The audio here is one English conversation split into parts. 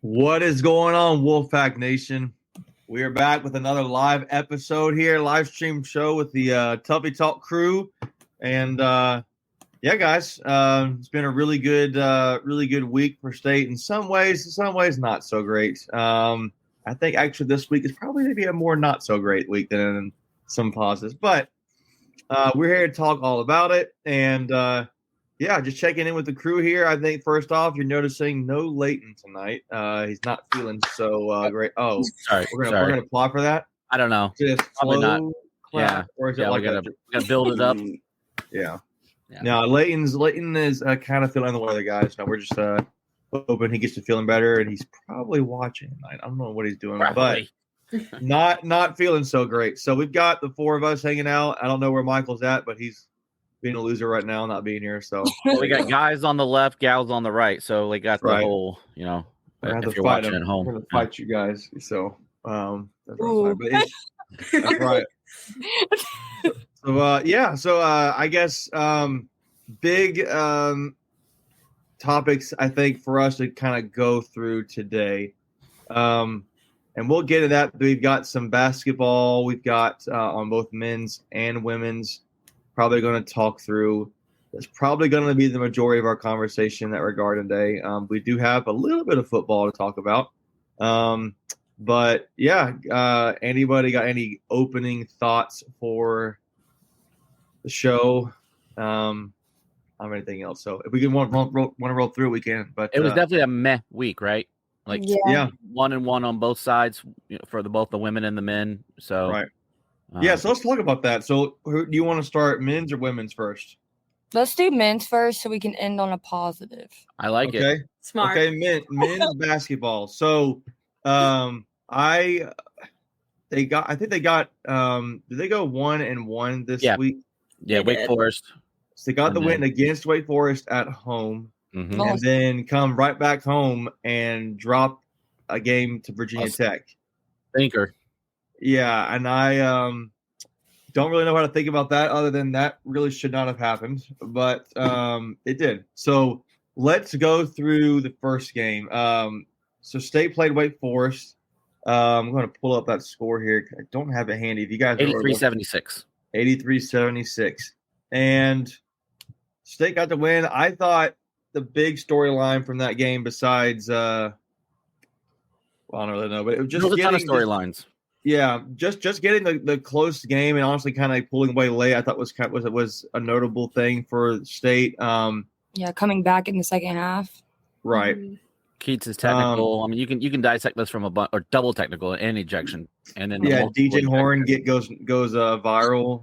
What is going on, Wolfpack Nation? We are back with another live episode here, live stream show with the Tuffy Talk crew, and yeah, guys, it's been a really good week for state. In some ways not so great. I think actually this week is probably maybe a more not so great week than some positives, but we're here to talk all about it, and yeah, just checking in with the crew here. I think first off, you're noticing no Leighton tonight. He's not feeling so great. Oh, sorry, we're gonna applaud for that. I don't know. Just Probably not. Clap, Yeah, or is it like we gotta build it up. Yeah. Now Leighton is kind of feeling the way the guys. Now we're just hoping he gets to feeling better, and he's probably watching tonight. I don't know what he's doing, Probably. but not feeling so great. So we've got the four of us hanging out. I don't know where Michael's at, but he's being a loser right now, not being here. So we got guys on the left, gals on the right. So we got the whole, we're if you're watching at home, we're gonna fight you guys. So that's right. So yeah. So I guess big topics I think for us to kind of go through today. And we'll get to that. We've got some basketball. We've got on both men's and women's. Probably going to talk through. That's probably going to be the majority of our conversation in that regard today. We do have a little bit of football to talk about. But yeah, anybody got any opening thoughts for the show? On anything else? So if we can want to roll through, we can. But it was definitely a meh week, right? Like 1-1 on both sides for both the women and the men. So right. Yeah, so let's talk about that. So do you want to start men's or women's first? Let's do men's first so we can end on a positive. I like it. Smart. Okay, men's basketball. So I think they got did they go 1-1 this week? Yeah, Wake Forest. So they got the win against Wake Forest at home, and then come right back home and drop a game to Virginia Tech. Thinker. Yeah, and I don't really know how to think about that other than that really should not have happened, but it did. So let's go through the first game. So State played Wake Forest. I'm going to pull up that score here. I don't have it handy. If you guys 83-76. 83-76. And State got the win. I thought the big storyline from that game besides I don't really know, but it was just a ton of storylines. Yeah, just getting the close game and honestly kind of pulling away late, I thought was a notable thing for State. Yeah, coming back in the second half. Right. Keats is technical. I mean, you can dissect this from or double technical and ejection, and then DJ Horn goes viral.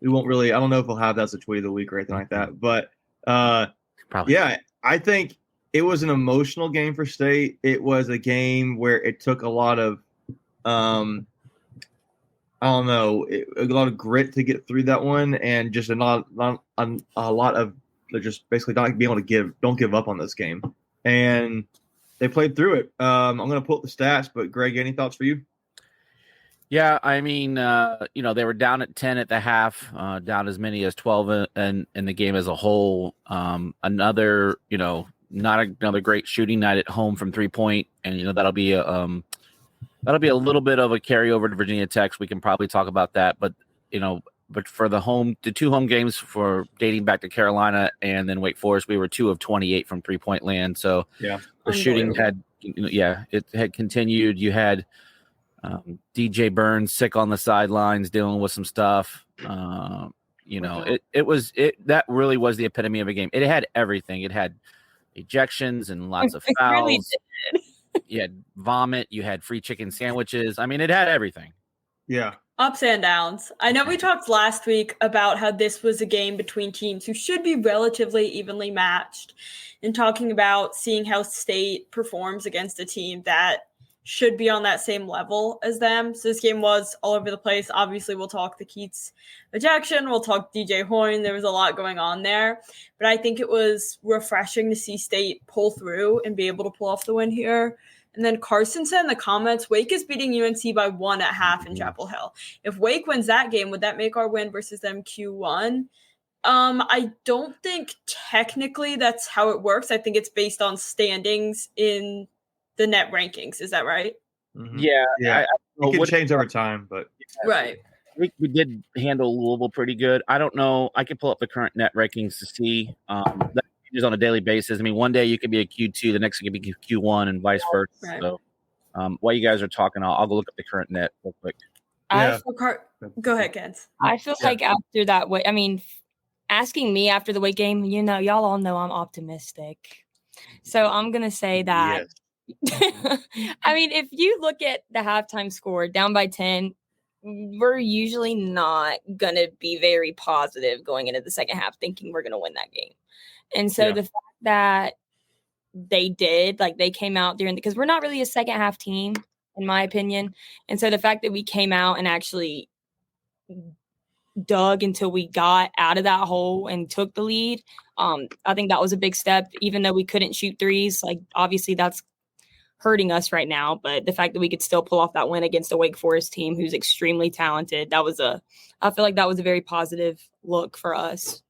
We won't really. I don't know if we'll have that as a tweet of the week or anything like that, but probably. Yeah, I think it was an emotional game for State. It was a game where it took a lot of I don't know, a lot of grit to get through that one, and just a lot of just basically not being able to don't give up on this game, and they played through it. I'm going to pull up the stats, but Greg, any thoughts for you? Yeah, I mean, they were down at 10 at the half, down as many as 12 in the game as a whole. Another, not another great shooting night at home from 3-point, and that'll be a little bit of a carryover to Virginia Tech. We can probably talk about that, but for the two home games for dating back to Carolina and then Wake Forest, we were 2 of 28 from 3-point land. So the shooting had continued. You had DJ Burns sick on the sidelines dealing with some stuff. That really was the epitome of a game. It had everything. It had ejections and lots of fouls. It really did. You had vomit. You had free chicken sandwiches. I mean, it had everything. Yeah. Ups and downs. I know we talked last week about how this was a game between teams who should be relatively evenly matched, and talking about seeing how State performs against a team that should be on that same level as them. So this game was all over the place. Obviously, we'll talk the Keats ejection. We'll talk DJ Horn. There was a lot going on there. But I think it was refreshing to see State pull through and be able to pull off the win here. And then Carson said in the comments, Wake is beating UNC by 1 at half in Chapel Hill. If Wake wins that game, would that make our win versus them Q1? I don't think technically that's how it works. I think it's based on standings in the net rankings. Is that right? Mhm. Yeah, Yeah. It can what- change over time, but Right. I think we did handle Louisville pretty good. I don't know. I could pull up the current net rankings to see. That changes on a daily basis. I mean, one day you could be a Q2, the next could be Q1, and vice versa. Right. So, while you guys are talking, I'll go look up the current net real quick. I Yeah. Go ahead, Kens. I feel like after that way, I mean, asking me after the weight game, y'all all know I'm optimistic. So I'm going to say that. yes. I mean, if you look at the halftime score down by 10, we're usually not going to be very positive going into the second half thinking we're going to win that game. And so the fact that they did, like they came out because we're not really a second half team, in my opinion. And so the fact that we came out and actually dug until we got out of that hole and took the lead. I think that was a big step, even though we couldn't shoot threes. Like, obviously that's hurting us right now, but the fact that we could still pull off that win against a Wake Forest team who's extremely talented, I feel like that was a very positive look for us.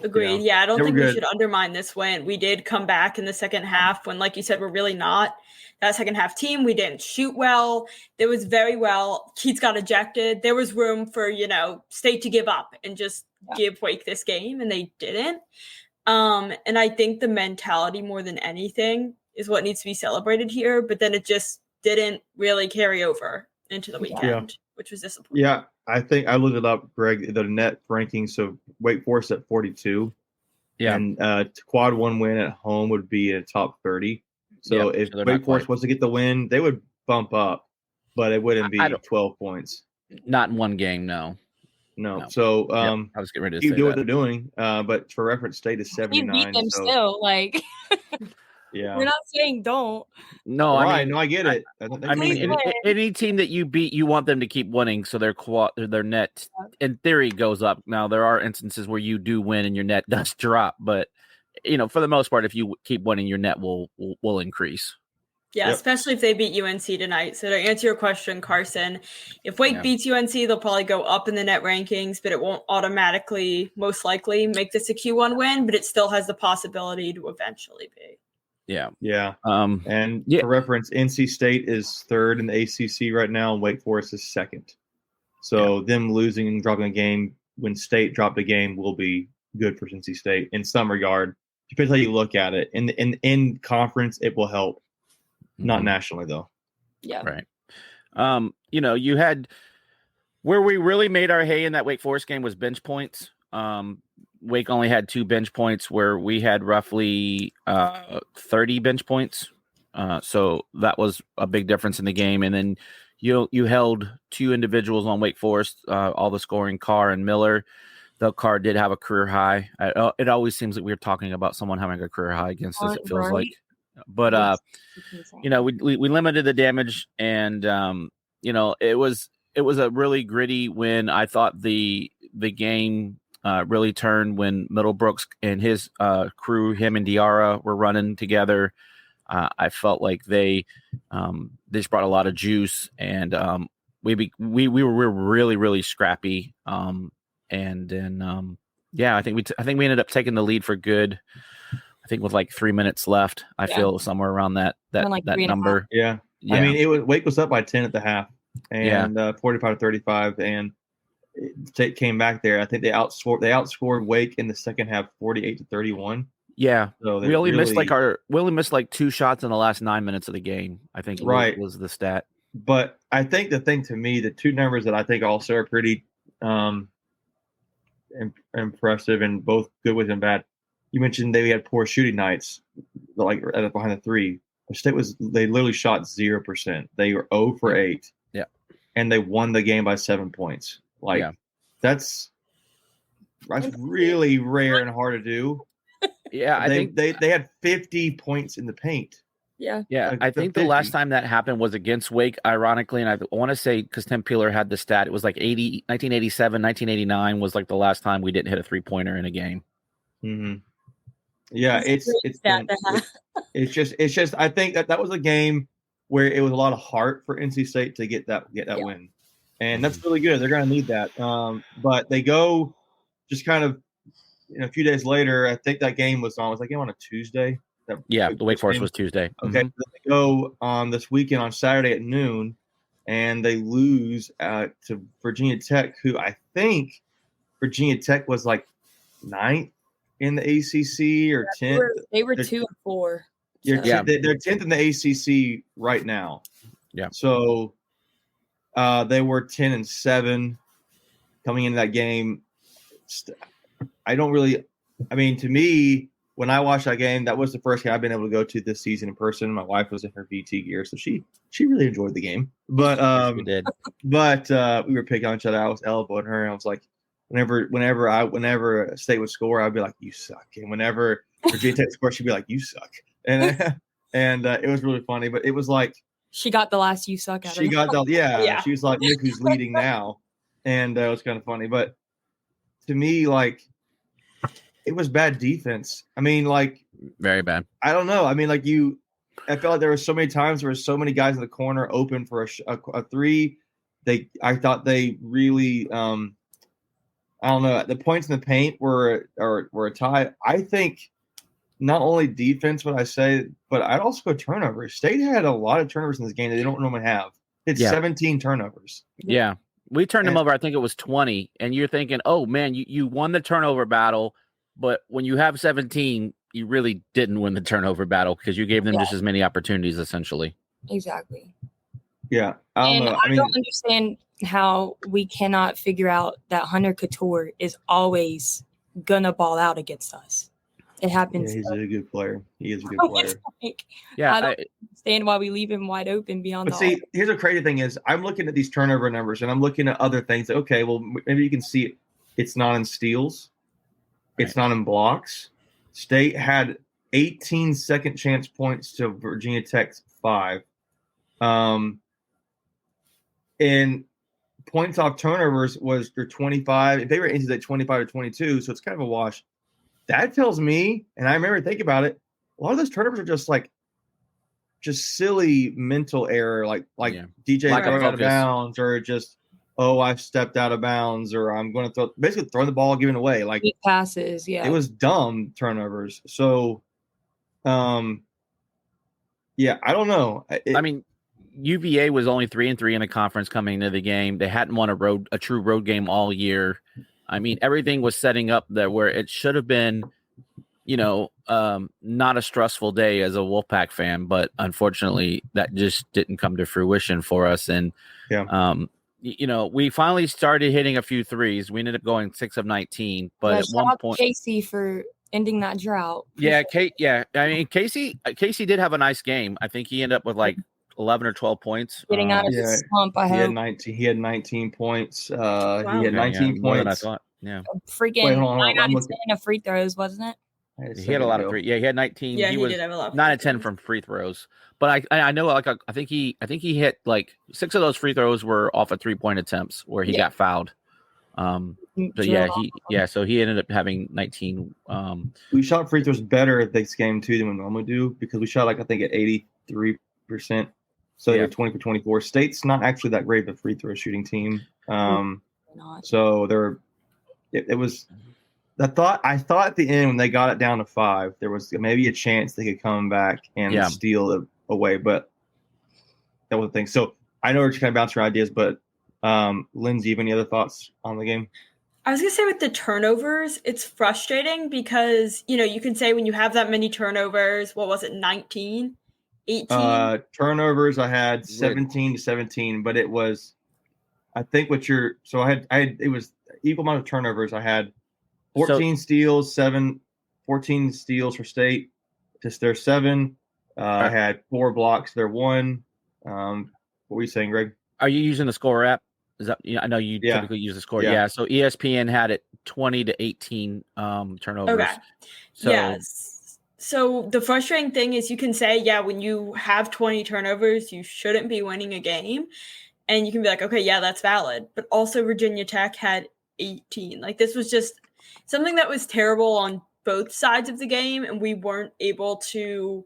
Agreed. Yeah, I don't They were think we good. should undermine this win. We did come back in the second half when, like you said, we're really not that second half team. We didn't shoot well. There was very well. Keats got ejected. There was room for, State to give up and just give Wake this game, and they didn't. And I think the mentality more than anything is what needs to be celebrated here. But then it just didn't really carry over into the weekend, which was disappointing. Yeah, I think I looked it up, Greg, the net rankings. So Wake Forest at 42. Yeah. And quad one win at home would be in top 30. So if Wake Forest was to get the win, they would bump up, but it wouldn't be 12 points. Not in one game, no. So I was getting ready to you say do that. what they're doing. But for reference, State is 79. You beat them still, like. Yeah, we're not saying don't. No, right. I mean, No, I get it. I mean, any team that you beat, you want them to keep winning, so their net, in theory, goes up. Now, there are instances where you do win and your net does drop, but for the most part, if you keep winning, your net will increase. Yeah, especially if they beat UNC tonight. So to answer your question, Carson, if Wake beats UNC, they'll probably go up in the net rankings, but it won't automatically, most likely, make this a Q1 win, but it still has the possibility to eventually be. Yeah. Yeah. For reference, NC State is third in the ACC right now, and Wake Forest is second. So them losing and dropping a game when State dropped a game will be good for NC State in some regard. Depends how you look at it. In conference, it will help. Not nationally, though. Yeah. Right. You had where we really made our hay in that Wake Forest game was bench points. Wake only had 2 bench points where we had roughly 30 bench points. So that was a big difference in the game. And then you held 2 individuals on Wake Forest, all the scoring, Carr and Miller. Though Carr did have a career high. It always seems like we're talking about someone having a career high against us, it feels like. But, we limited the damage, and, it was a really gritty win. I thought the game really turned when Middlebrooks and his crew, him and Diarra, were running together. I felt like they just brought a lot of juice, and we were really, really scrappy. And then, I think we ended up taking the lead for good. I think with like 3 minutes left, I feel somewhere around that number. Yeah. I mean, Wake was up by 10 at the half, and 45-35, and State came back there. I think they outscored Wake in the second half, 48-31. Yeah, so we only missed like 2 shots in the last 9 minutes of the game. I think was the stat. But I think the thing to me, the 2 numbers that I think also are pretty impressive and both good with and bad. You mentioned they had poor shooting nights, like behind the 3. State they literally shot 0%. They were 0 for 8. Yeah, and they won the game by 7 points. That's really rare and hard to do. Yeah, I think they had 50 points in the paint. Yeah. I think the last time that happened was against Wake, ironically, and I want to say because Tim Peeler had the stat, it was like 1987, 1989 was like the last time we didn't hit a 3-pointer in a game. Mm-hmm. Yeah, it's just I think that was a game where it was a lot of heart for NC State to get that win, and that's really good. They're going to need that. But they go just kind of a few days later. I think that game was on. Was that game on a Tuesday? The Wake Forest was Tuesday. Okay, so they go on this weekend on Saturday at noon, and they lose to Virginia Tech, who I think Virginia Tech was like 9th in the ACC or 10th. They were 2-4. They're 10th in the ACC right now. Yeah. So they were 10-7 coming into that game. To me, when I watched that game, that was the first game I've been able to go to this season in person. My wife was in her VT gear, so she really enjoyed the game. But we did. But we were picking on each other. I was elbowing her, and I was like, whenever a state would score, I'd be like, "You suck," and whenever Virginia Tech scored, she'd be like, "You suck," and it was really funny. But it was like she got the last "you suck" out of it. Yeah. She was like, "Look who's leading now," and it was kind of funny. But to me, like, it was bad defense. I mean, like, very bad. I don't know. I mean, like, I felt like there were so many times there were so many guys in the corner open for a three. I thought they really, I don't know. The points in the paint were a tie. I think not only defense, but I'd also go turnovers. State had a lot of turnovers in this game that they don't normally have. It's 17 turnovers. Yeah. We turned them over. I think it was 20. And you're thinking, oh, man, you won the turnover battle. But when you have 17, you really didn't win the turnover battle because you gave them just as many opportunities, essentially. Exactly. Yeah. I don't understand how we cannot figure out that Hunter Couture is always going to ball out against us. It happens. Yeah, he's a good player. He is a good player. I don't understand why we leave him wide open beyond. But see, here's the crazy thing is I'm looking at these turnover numbers and I'm looking at other things. Okay, well, maybe you can see it. It's not in steals. It's not in blocks. State had 18 second chance points to Virginia Tech's 5. And points off turnovers was their 25. If they were into that 25 or 22, so it's kind of a wash. That tells me, and I remember thinking about it, a lot of those turnovers are just silly mental error, like DJ throwing out of bounds, or just I stepped out of bounds, or I'm going to throwing the ball, giving away like passes. Yeah, it was dumb turnovers. So, I don't know. I mean, UVA was only 3-3 in the conference coming into the game. They hadn't won a true road game all year. I mean, everything was setting up there where it should have been, not a stressful day as a Wolfpack fan, but unfortunately that just didn't come to fruition for us. And, we finally started hitting a few threes. We ended up going 6 of 19, but at one point, Casey for ending that drought. Yeah. I mean, Casey did have a nice game. I think he ended up with like 11 or 12 points. Getting out of his slump, I hope. He had 19 points. Wow. He had 19 points. Than I thought. Yeah. Freaking 9 out of 10 of free throws, wasn't it? He had a lot of free. Yeah, he had 19. Yeah, he was did have a lot. 9 of 10 from free throws. But I know, like, I think he hit like 6 of those free throws were off of 3-point attempts where he got fouled. But so he ended up having 19. We shot free throws better this game too than we normally do because we shot I think at 83%. So they're 20 for 24. State's not actually that great of a free throw shooting team. So it was. I thought at the end when they got it down to 5, there was maybe a chance they could come back and steal it away, but that was the thing. So I know we're just kind of bouncing ideas, but Lindsay, you have any other thoughts on the game? I was going to say with the turnovers, it's frustrating because, you can say when you have that many turnovers, what was it, 19, 18? Turnovers, I had 17 to 17, but it was, I think it was equal amount of turnovers. I had 14 steals, 14 steals for State. Just their 7. I had 4 blocks. They're 1. What were you saying, Greg? Are you using the Score app? Is that? I know you typically use the Score. Yeah. So ESPN had it 20 to 18 turnovers. Okay. So, yes. So the frustrating thing is you can say, when you have 20 turnovers, you shouldn't be winning a game. And you can be like, okay, that's valid. But also Virginia Tech had 18. Like this was just something that was terrible on both sides of the game. And we weren't able to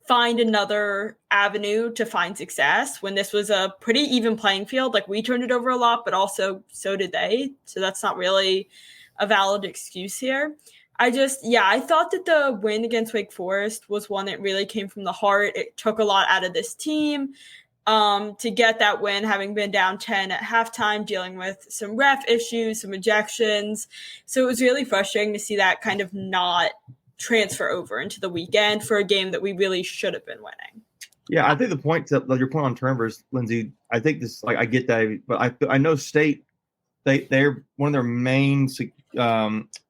find another avenue to find success when this was a pretty even playing field. Like we turned it over a lot, but also so did they. So that's not really a valid excuse here. I thought that the win against Wake Forest was one that really came from the heart. It took a lot out of this team to get that win, having been down 10 at halftime, dealing with some ref issues, some ejections. So it was really frustrating to see that kind of not transfer over into the weekend for a game that we really should have been winning. Yeah, I think the point that your point on turnovers, Lindsay, I think this, like, I get that, but I know State, they're one of their main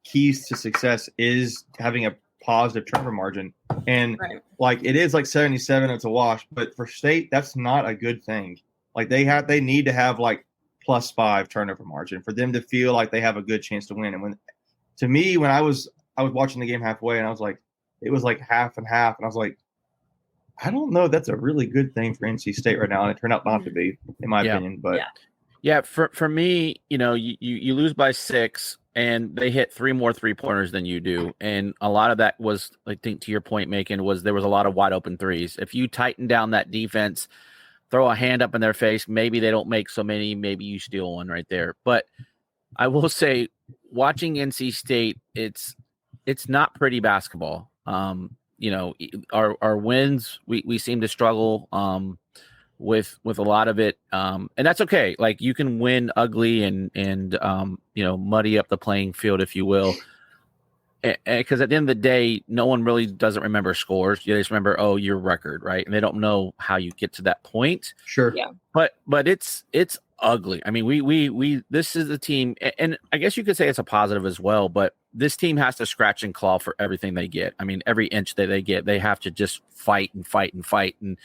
keys to success is having a positive turnover margin, and like it is like 77, it's a wash, but for State that's not a good thing. Like they need to have like +5 turnover margin for them to feel like they have a good chance to win. And when I was watching the game halfway, and I was like, it was like half and half, and I was like, I don't know, that's a really good thing for NC State right now, and it turned out not to be, in my opinion. But yeah, for me, you lose by 6, and they hit 3 more 3-pointers than you do, and a lot of that was, I think, to your point, Macon, was there was a lot of wide open threes. If you tighten down that defense, throw a hand up in their face, maybe they don't make so many, maybe you steal one right there. But I will say, watching NC State, it's not pretty basketball. Our wins, we seem to struggle with a lot of it, and that's okay. Like, you can win ugly and muddy up the playing field, if you will, because at the end of the day, no one really doesn't remember scores. You just remember, your record, right? And they don't know how you get to that point. Sure. Yeah. But it's ugly. I mean, we this is the team, and I guess you could say it's a positive as well, but this team has to scratch and claw for everything they get. I mean, every inch that they get, they have to just fight and fight and fight. And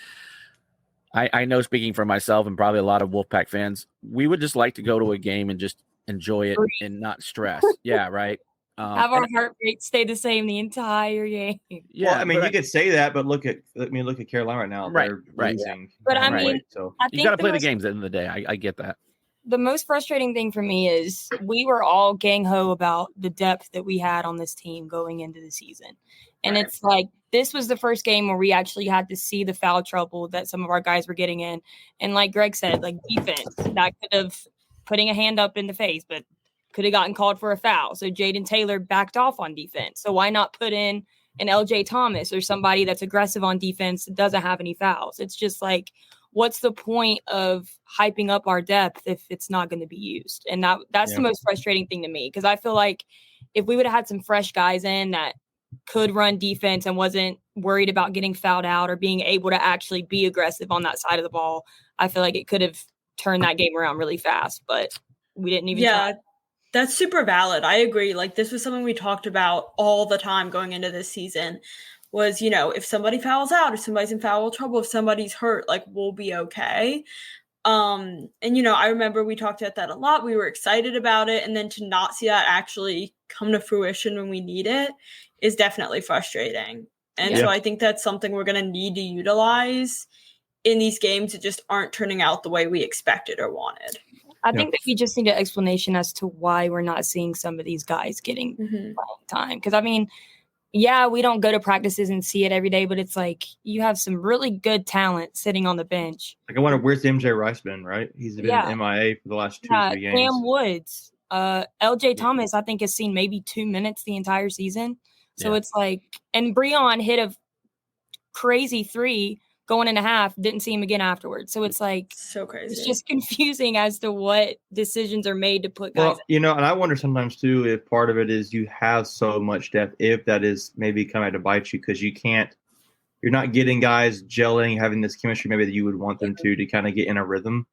I know, speaking for myself and probably a lot of Wolfpack fans, we would just like to go to a game and just enjoy it and not stress. Yeah, right. Have our heart rate stay the same the entire game. Yeah, well, I mean, you could say that, but look at Carolina right now. Right, they're losing. But I mean, so I think you got to play the games at the end of the day. I get that. The most frustrating thing for me is we were all gang-ho about the depth that we had on this team going into the season. And it's like, this was the first game where we actually had to see the foul trouble that some of our guys were getting in. And like Greg said, like, defense, that could have putting a hand up in the face, but could have gotten called for a foul. So Jaden Taylor backed off on defense. So why not put in an LJ Thomas or somebody that's aggressive on defense that doesn't have any fouls? It's just like, what's the point of hyping up our depth if it's not going to be used? And that's the most frustrating thing to me, because I feel like if we would have had some fresh guys in that could run defense and wasn't worried about getting fouled out or being able to actually be aggressive on that side of the ball, I feel like it could have turned that game around really fast, but we didn't even try. That's super valid. I agree. Like, this was something we talked about all the time going into this season was, if somebody fouls out, if somebody's in foul trouble, if somebody's hurt, like, we'll be okay. And, I remember we talked about that a lot. We were excited about it. And then to not see that actually come to fruition when we need it is definitely frustrating. And so I think that's something we're going to need to utilize in these games that just aren't turning out the way we expected or wanted. I think that we just need an explanation as to why we're not seeing some of these guys getting playing time. Because, I mean, we don't go to practices and see it every day, but it's like you have some really good talent sitting on the bench. Like, I wonder, where's MJ Rice been, right? He's been MIA for the last 2-3 games. Cam Woods. LJ Thomas, I think, has seen maybe 2 minutes the entire season. So it's like, and Breon hit a crazy 3 going in a half, didn't see him again afterwards. So it's like, so crazy. It's just confusing as to what decisions are made to put guys in. And I wonder sometimes too if part of it is you have so much depth, if that is maybe coming to bite you, because you're not getting guys gelling, having this chemistry maybe that you would want them to kind of get in a rhythm.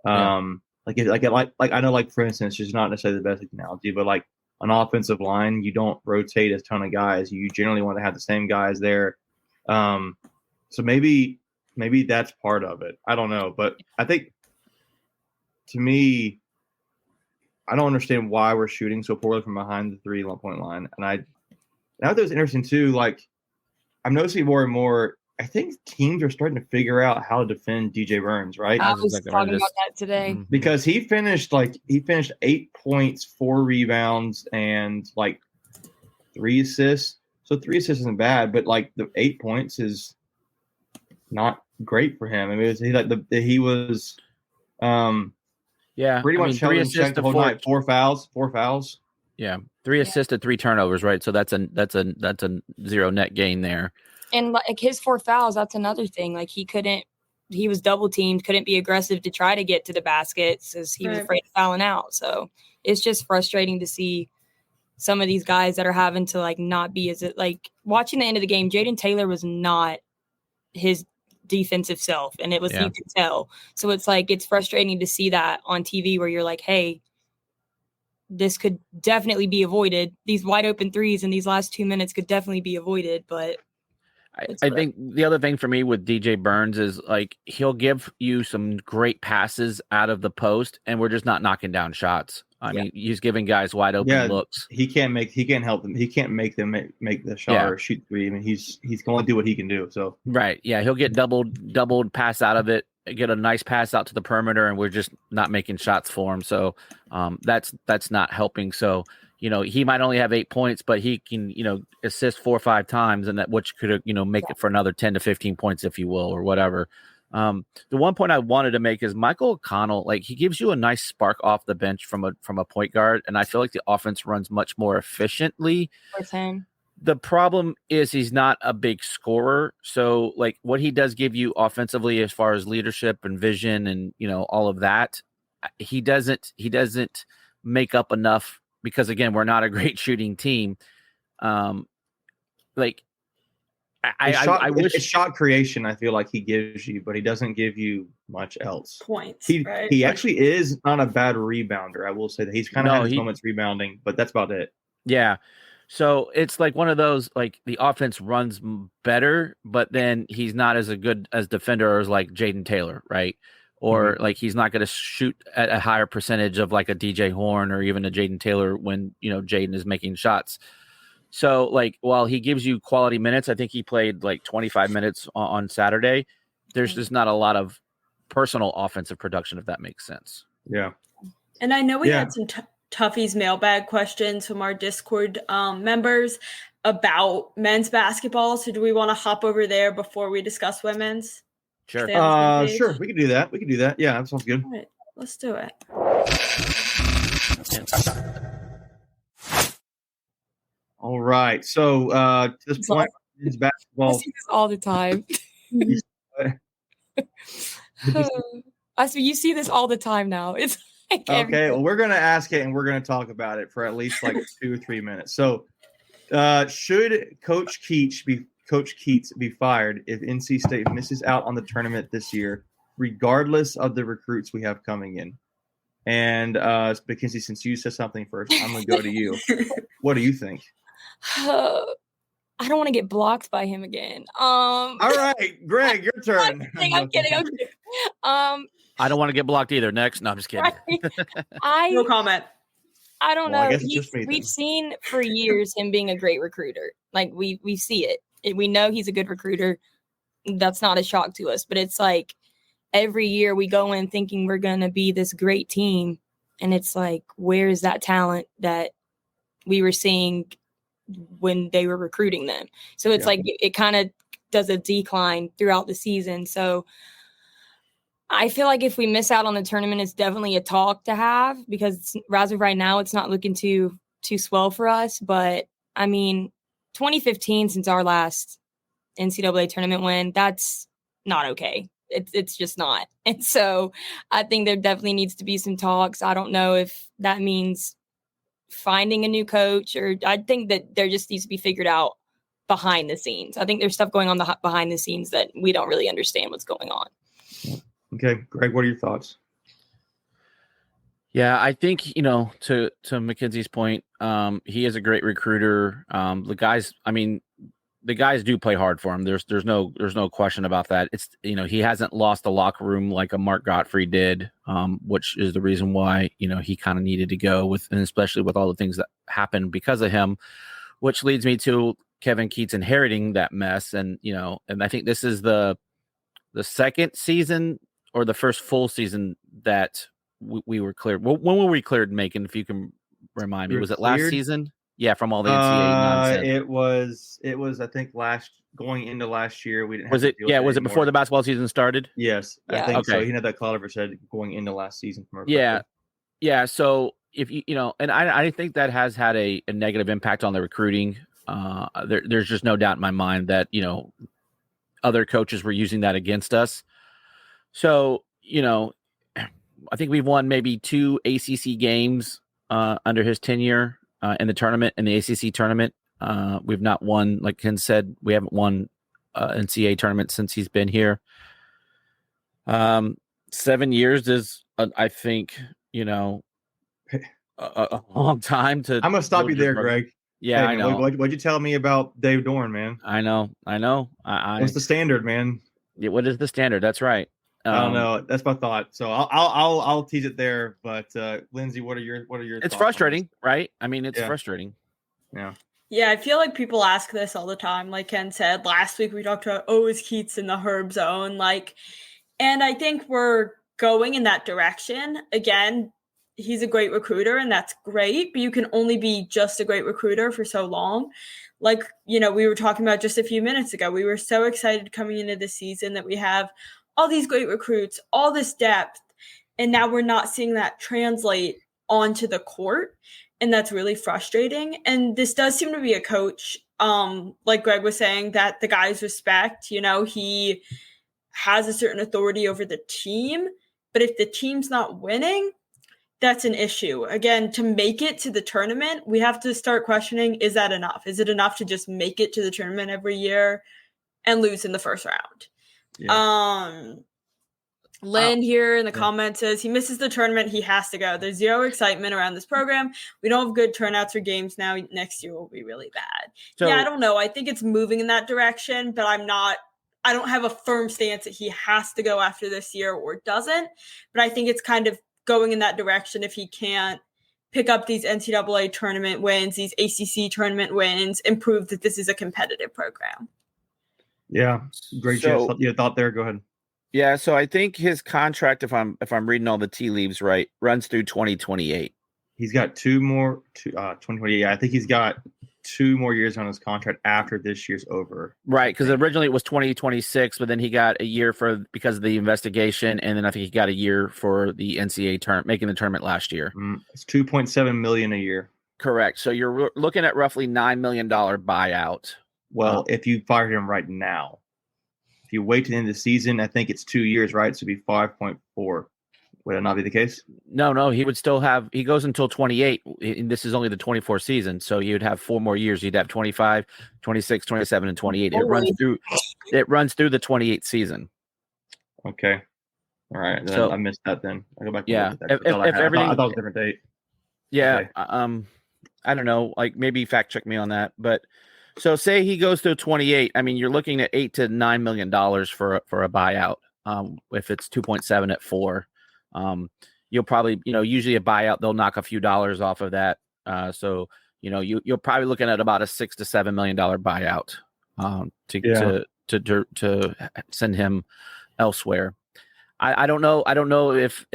Like I know, like, for instance, just not necessarily the best analogy, but like an offensive line, you don't rotate a ton of guys. You generally want to have the same guys there. So maybe that's part of it. I don't know. But I think, to me, I don't understand why we're shooting so poorly from behind the 3-point line. And I thought it was interesting, too. Like, I'm noticing more and more, I think teams are starting to figure out how to defend DJ Burns, right? I was talking about that today. Because he finished 8 points, 4 rebounds, and, like, 3 assists. So 3 assists isn't bad, but, like, the 8 points is not great for him. I mean, he was pretty much held in check the whole night. 4 fouls. Yeah, 3 assists and 3 turnovers, right? So that's a 0 net gain there. And like his 4 fouls, that's another thing. Like he was double teamed, couldn't be aggressive to try to get to the baskets because he was afraid of fouling out. So it's just frustrating to see some of these guys that are having to like not be as like watching the end of the game. Jaden Taylor was not his defensive self, and you could tell. So it's like it's frustrating to see that on TV where you're like, hey, this could definitely be avoided. These wide open threes in these last 2 minutes could definitely be avoided, but I think the other thing for me with DJ Burns is like he'll give you some great passes out of the post, and we're just not knocking down shots. I mean, he's giving guys wide open looks. He can't help them. He can't make them make the shot or shoot three. I mean, he's going to do what he can do. So right, yeah, he'll get doubled pass out of it, get a nice pass out to the perimeter, and we're just not making shots for him. So that's not helping. So he might only have 8 points, but he can assist 4 or 5 times, and that which could make it for another 10 to 15 points, if you will, or whatever. The one point I wanted to make is Michael O'Connell, like he gives you a nice spark off the bench from a point guard, and I feel like the offense runs much more efficiently. The problem is he's not a big scorer, so like what he does give you offensively as far as leadership and vision and all of that, he doesn't make up enough because again we're not a great shooting team. Like I wish it's shot creation. I feel like he gives you, but he doesn't give you much else. Points. He actually is not a bad rebounder. I will say that he's kind of had his moments rebounding, but that's about it. Yeah. So it's like one of those, like the offense runs better, but then he's not as a good as defender as like Jaden Taylor, right? Or like he's not going to shoot at a higher percentage of like a DJ Horn or even a Jaden Taylor when Jaden is making shots. So like while he gives you quality minutes, I think he played like 25 minutes on Saturday. There's just not a lot of personal offensive production, if that makes sense. Yeah. And I know we had some Tuffy's mailbag questions from our Discord members about men's basketball. So do we want to hop over there before we discuss women's? Sure. Sure. We can do that. Yeah, that sounds good. All right, let's do it. All right. So to this point, men's basketball. I see this all the time. You see this all the time now. It's like okay. Well, we're gonna ask it and we're gonna talk about it for at least like 2 or 3 minutes. So, should Coach Keatt be fired if NC State misses out on the tournament this year, regardless of the recruits we have coming in? And Mackenzie, since you said something first, I'm gonna go to you. What do you think? I don't want to get blocked by him again. All right, Greg, your turn. I'm kidding. I don't want to get blocked either. Next. No, I'm just kidding. No comment. I don't know. We've seen for years him being a great recruiter. Like we see it. We know he's a good recruiter. That's not a shock to us. But it's like every year we go in thinking we're going to be this great team. And it's like, where is that talent that we were seeing when they were recruiting them? So it's like it kind of does a decline throughout the season. So I feel like if we miss out on the tournament, it's definitely a talk to have because as of right now, it's not looking too swell for us. But I mean, 2015 since our last NCAA tournament win, that's not okay. It's just not. And so I think there definitely needs to be some talks. I don't know if that means finding a new coach, or I think that there just needs to be figured out behind the scenes. I think there's stuff going on behind the scenes that we don't really understand what's going on. Okay, Greg, what are your thoughts? Yeah, I think, to Mackenzie's point, he is a great recruiter. The guys do play hard for him. There's no question about that. It's, he hasn't lost the locker room like a Mark Gottfried did, which is the reason why, he kind of needed to go and especially with all the things that happened because of him, which leads me to Kevin Keatt's inheriting that mess. And, and I think this is the second season or the first full season that we were cleared. When were we cleared, Macon, if you can remind me? Was it last season? Yeah, from all the NCAA nonsense. It was I think going into last year we didn't. Was it before the basketball season started? Yes, yeah. I think so. He had that Colliver said going into last season. Yeah. So if and I think that has had a negative impact on the recruiting. There's just no doubt in my mind that, other coaches were using that against us. So, I think we've won maybe 2 ACC games under his tenure in the tournament, in the ACC tournament. We've not won, like Ken said, we haven't won NCAA tournament since he's been here. 7 years is, I think, a long time to. I'm gonna stop you there, Greg. Yeah, hey, I know. What'd you tell me about Dave Dorn, man? I know. What's the standard, man? Yeah, what is the standard? That's right. I don't know. That's my thought. So I'll tease it there. But Lindsay, what are your It's frustrating, right? I mean, it's frustrating. Yeah. Yeah, I feel like people ask this all the time. Like Ken said, last week we talked about, is Keats in the Herb zone? And I think we're going in that direction. Again, he's a great recruiter, and that's great, but you can only be just a great recruiter for so long. Like, we were talking about just a few minutes ago, we were so excited coming into the season that we have all these great recruits, all this depth, and now we're not seeing that translate onto the court, and that's really frustrating. And this does seem to be a coach, like Greg was saying, that the guys respect. He has a certain authority over the team, but if the team's not winning, that's an issue. Again, to make it to the tournament, we have to start questioning, is that enough? Is it enough to just make it to the tournament every year and lose in the first round? Yeah. Lynn here in the comments says he misses the tournament. He has to go. There's zero excitement around this program. We don't have good turnouts for games now. Next year will be really bad. So, I don't know. I think it's moving in that direction, but I don't have a firm stance that he has to go after this year or doesn't. But I think it's kind of going in that direction if he can't pick up these NCAA tournament wins, these ACC tournament wins, and prove that this is a competitive program. Yeah, great. Thought there. Go ahead. Yeah, so I think his contract, if I'm reading all the tea leaves right, runs through 2028. He's got 2028. I think he's got 2 more years on his contract after this year's over. Right, because originally it was 2026, but then he got a year because of the investigation, and then I think he got a year for the NCAA tournament, making the tournament last year. It's $2.7 million a year. Correct. So you're looking at roughly $9 million buyout. Well, if you fire him right now, if you wait to the end of the season, I think it's 2 years, right? So it'd be 5.4. Would that not be the case? No, he would still have, he goes until 28. And this is only the 24 season. So you'd have 4 more years. You'd have 25, 26, 27, and 28. It runs through the 28th season. Okay. All right. So, I missed that then. I go back. Yeah. I thought it was a different date. Yeah. Okay. I don't know. Like maybe fact check me on that. But so say he goes to 28. I mean, you're looking at $8 to $9 million for a buyout. If it's 2.7 at 4. You'll probably, usually a buyout, they'll knock a few dollars off of that. So, you're probably looking at about a $6 to $7 million buyout to send him elsewhere. I don't know. I don't know if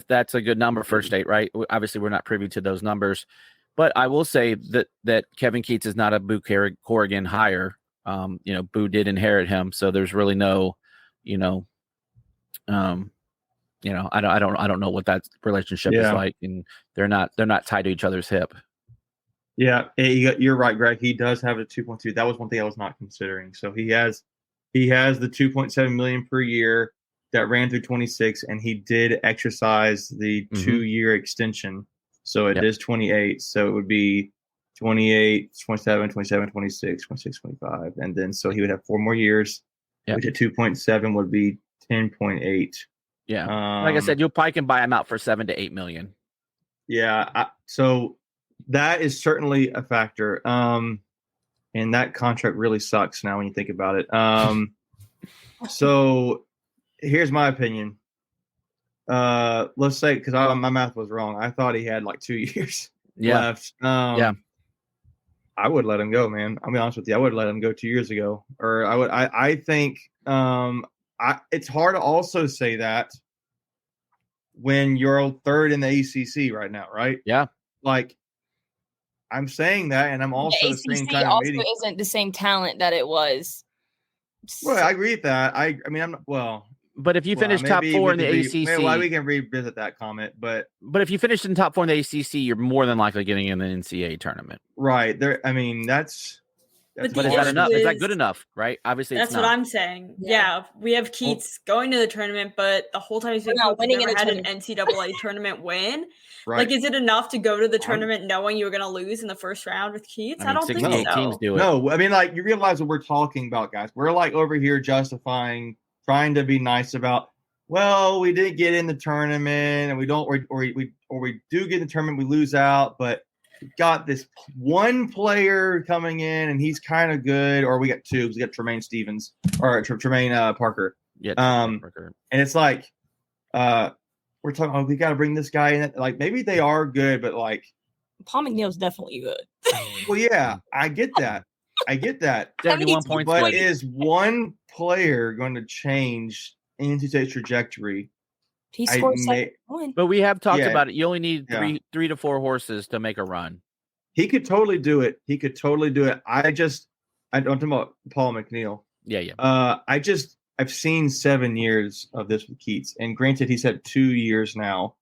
that's a good number for State, right? Obviously, we're not privy to those numbers, but I will say that Kevin Keatt is not a Boo Corrigan hire. Boo did inherit him, so there's really no, I don't know what that relationship is like, and they're not tied to each other's hip. Yeah, you're right, Greg. He does have a 2.2. That was one thing I was not considering. So he has the 2.7 million per year that ran through 26, and he did exercise the 2-year extension. So it is 28. So it would be 28, 27, 27, 26, 26, 25, and then so he would have 4 more years, which at 2.7 would be 10.8. Yeah, like I said, you probably can buy him out for $7 to $8 million. Yeah, so that is certainly a factor. And that contract really sucks now when you think about it. So here's my opinion. Let's say, because my math was wrong. I thought he had like 2 years left. I would let him go, man. I'll be honest with you. I would let him go 2 years ago. Or I think it's hard to also say that when you're 3rd in the ACC right now, right? Yeah. Like, I'm saying that, and I'm also the saying ACC also isn't the same talent that it was. Well, I agree with that. I mean, But if you finish top maybe 4 we in the could ACC, well, we can revisit that comment. But if you finish in top 4 in the ACC, you're more than likely getting in the NCAA tournament. right there, I mean, that's But But is that enough? Is that good enough? Right? Obviously, that's it's not. what I'm saying. Yeah, we have Keats going to the tournament, but the whole time he's been coached, winning never in had the an NCAA tournament win. right. Like, is it enough to go to the tournament knowing you were going to lose in the first round with Keats? I don't think 68 so. teams do it. No, I mean, like, you realize what we're talking about, guys. We're like over here justifying, trying to be nice about. Well, we did get in the tournament, and we don't, or we do get in the tournament, we lose out, but we got this one player coming in, and he's kind of good. Or we got two. We got Tremaine Stevens or Tremaine Parker. Yeah. And it's like, we're talking. Oh, we got to bring this guy in. Like, maybe they are good, but like, Paul McNeil's definitely good. well, yeah, I get that. 71 points. But is one player going to change NC State's trajectory? He scored 7-1. But we have talked about it. You only need three to 4 horses to make a run. He could totally do it. I'm talking about Paul McNeil. Yeah. I've seen 7 years of this with Keats, and granted, he's had 2 years now.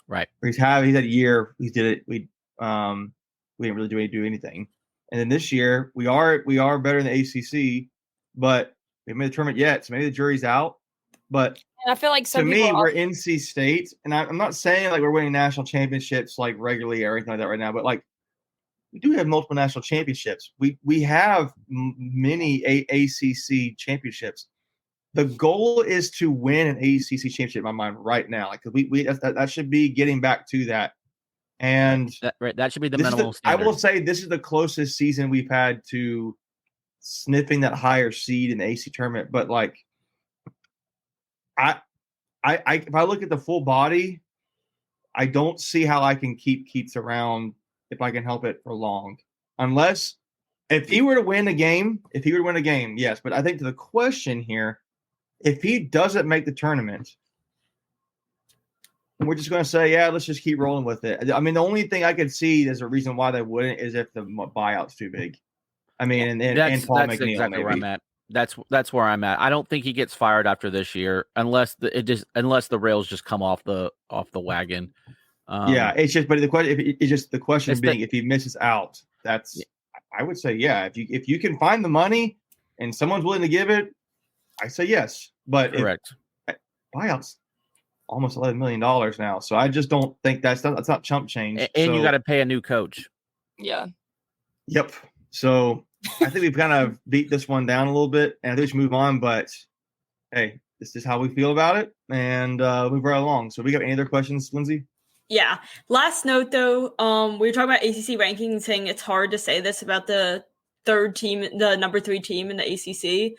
Right. He's had a year. He did it. We didn't really do anything, and then this year we are better in the ACC, but we haven't made the tournament yet, so maybe the jury's out. But and I feel like to me, we're NC State, and I'm not saying like we're winning national championships like regularly or anything like that right now, but like we do have multiple national championships. We have many ACC championships. The goal is to win an ACC championship in my mind right now. Like that should be getting back to that. And that should be the minimal standard. I will say this is the closest season we've had to sniffing that higher seed in the AC tournament. But like, I if I look at the full body, I don't see how I can keep Keats around if I can help it for long. Unless if he were to win a game, yes. But I think to the question here, if he doesn't make the tournament, we're just going to say, yeah, let's just keep rolling with it. I mean, the only thing I could see as a reason why they wouldn't is if the buyout's too big. I mean, and Paul McNeil, exactly maybe. Where I'm at. That's where I'm at. I don't think he gets fired after this year unless the rails just come off the wagon. It's just. But the question being, if he misses out, I would say, yeah. If you can find the money and someone's willing to give it, I say yes. But correct. Buyouts almost $11 million now, so I just don't think that's not chump change. And you got to pay a new coach. Yeah. Yep. So I think we've kind of beat this one down a little bit, and I think we should move on. But hey, this is how we feel about it, and move right along. So we got any other questions, Lindsay? Yeah. Last note, though, we were talking about ACC rankings, saying it's hard to say this about the number 3 team in the ACC.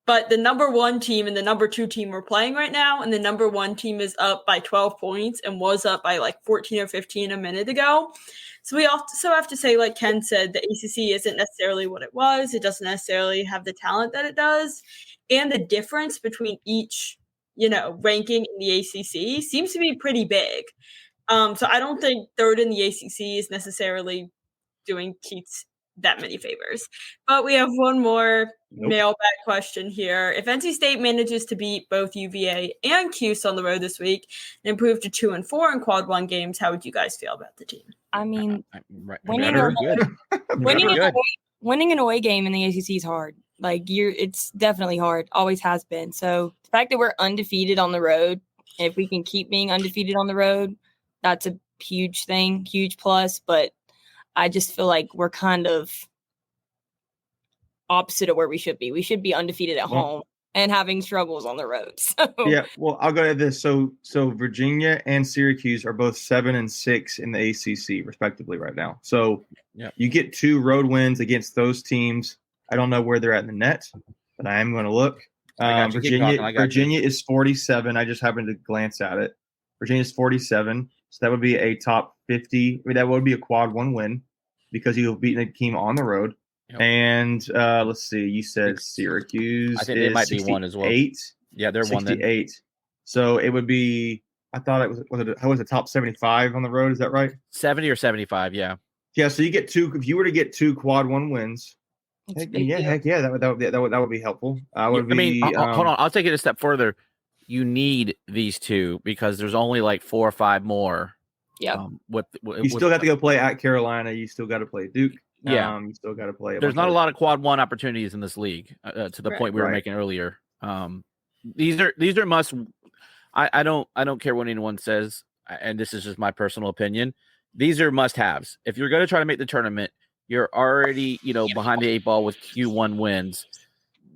But the number 1 team and the number 2 team we're playing right now, and the number 1 team is up by 12 points and was up by like 14 or 15 a minute ago. So we also have to say, like Ken said, the ACC isn't necessarily what it was. It doesn't necessarily have the talent that it does. And the difference between each, ranking in the ACC seems to be pretty big. So I don't think 3rd in the ACC is necessarily doing Keats that many favors. But we have one more mailbag question here. If NC State manages to beat both UVA and Cuse on the road this week and improve to 2-4 in quad 1 games, how would you guys feel about the team? I mean, winning an away game in the ACC is hard. Like it's definitely hard. Always has been. So the fact that we're undefeated on the road, if we can keep being undefeated on the road, that's a huge thing, huge plus. But I just feel like we're kind of opposite of where we should be. We should be undefeated at home and having struggles on the road. So yeah, well, I'll go to this. So Virginia and Syracuse are both 7 and 6 in the ACC, respectively, right now. So you get 2 road wins against those teams. I don't know where they're at in the net, but I am going to look. Virginia is 47. I just happened to glance at it. Virginia is 47. So that would be a top 50. I mean, that would be a quad 1 win because you've beaten a team on the road. Yep. And let's see, you said Syracuse. I think they might be 1 as well. 8. Yeah, they're 1 then. 68. So it would be. I thought it was the top 75 on the road. Is that right? 70 or 75. Yeah. Yeah. So you get 2. If you were to get 2 quad 1 wins, It's a Heck big yeah, deal. heck yeah, that would be helpful. I would I mean, be. hold on. I'll take it a step further. You need these two because there's only like 4 or 5 more. Yeah. You still got to go play at Carolina. You still got to play Duke. Yeah. You still got to play. There's not a lot of quad 1 opportunities in this league to the point we were making earlier. These are must. I don't care what anyone says, and this is just my personal opinion. These are must-haves. If you're going to try to make the tournament, you're already behind the 8 ball with Q1 wins.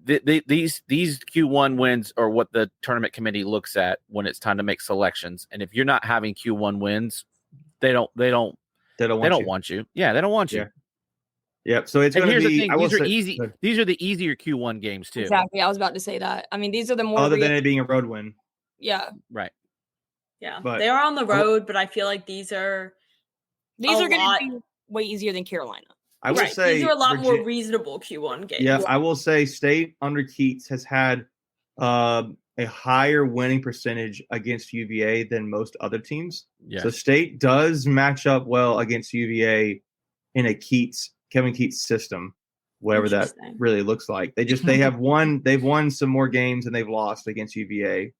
These Q1 wins are what the tournament committee looks at when it's time to make selections. And if you're not having Q1 wins, they don't want you. Yeah, they don't want you. Yep. So it's going to be. Here's the thing: these are easy. Good. These are the easier Q1 games too. Exactly. I was about to say that. I mean, these are the more other than it being a road win. Yeah. Right. Yeah. But they are on the road, but I feel like these are going to be way easier than Carolina. I would say these are a lot more reasonable Q1 games. Yeah, I will say State under Keatt has had a higher winning percentage against UVA than most other teams. Yeah. So State does match up well against UVA in a Kevin Keatt system, whatever that really looks like. They've won some more games than they've lost against UVA.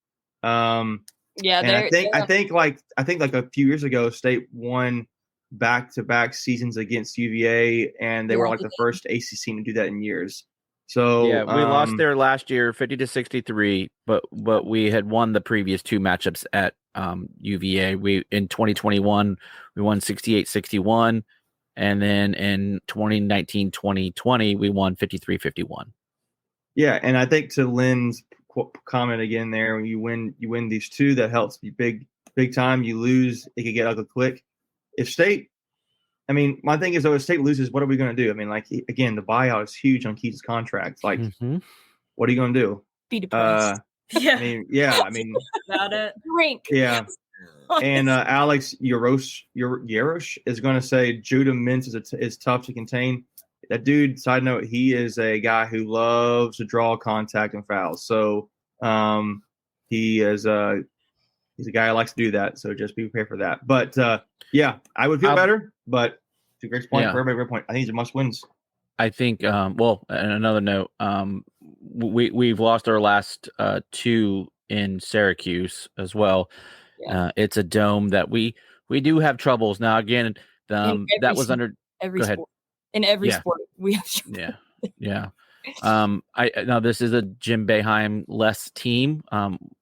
Yeah, and I think like a few years ago, State won back-to-back seasons against UVA, and they were like the first ACC team to do that in years. So yeah, we lost there last year, 50-63, but we had won the previous 2 matchups at UVA. We in 2021 we won 68-61, and then in 2019-2020 we won 53-51. Yeah, and I think to Lynn's comment again there, when you win these 2, that helps you big time. You lose, it could get ugly quick. If State, I mean, my thing is though, if State loses, what are we going to do? I mean, like again, the buyout is huge on Keatt's contract. Like, what are you going to do? Be depressed. I mean, about it. Drink. Yeah. And Alex Yarosh is going to say Judah Mintz is tough to contain. That dude, side note, he is a guy who loves to draw contact and fouls. So he is he's a guy who likes to do that. So just be prepared for that. But yeah, I would feel better. But to Greg's point, for everybody, great point. I think it's a must wins. I think. Well, and another note, we've lost our last 2 in Syracuse as well. Yeah. It's a dome that we do have troubles now. Again, that was under every sport. In every sport, we have trouble. Yeah. Now this is a Jim Boeheim less team.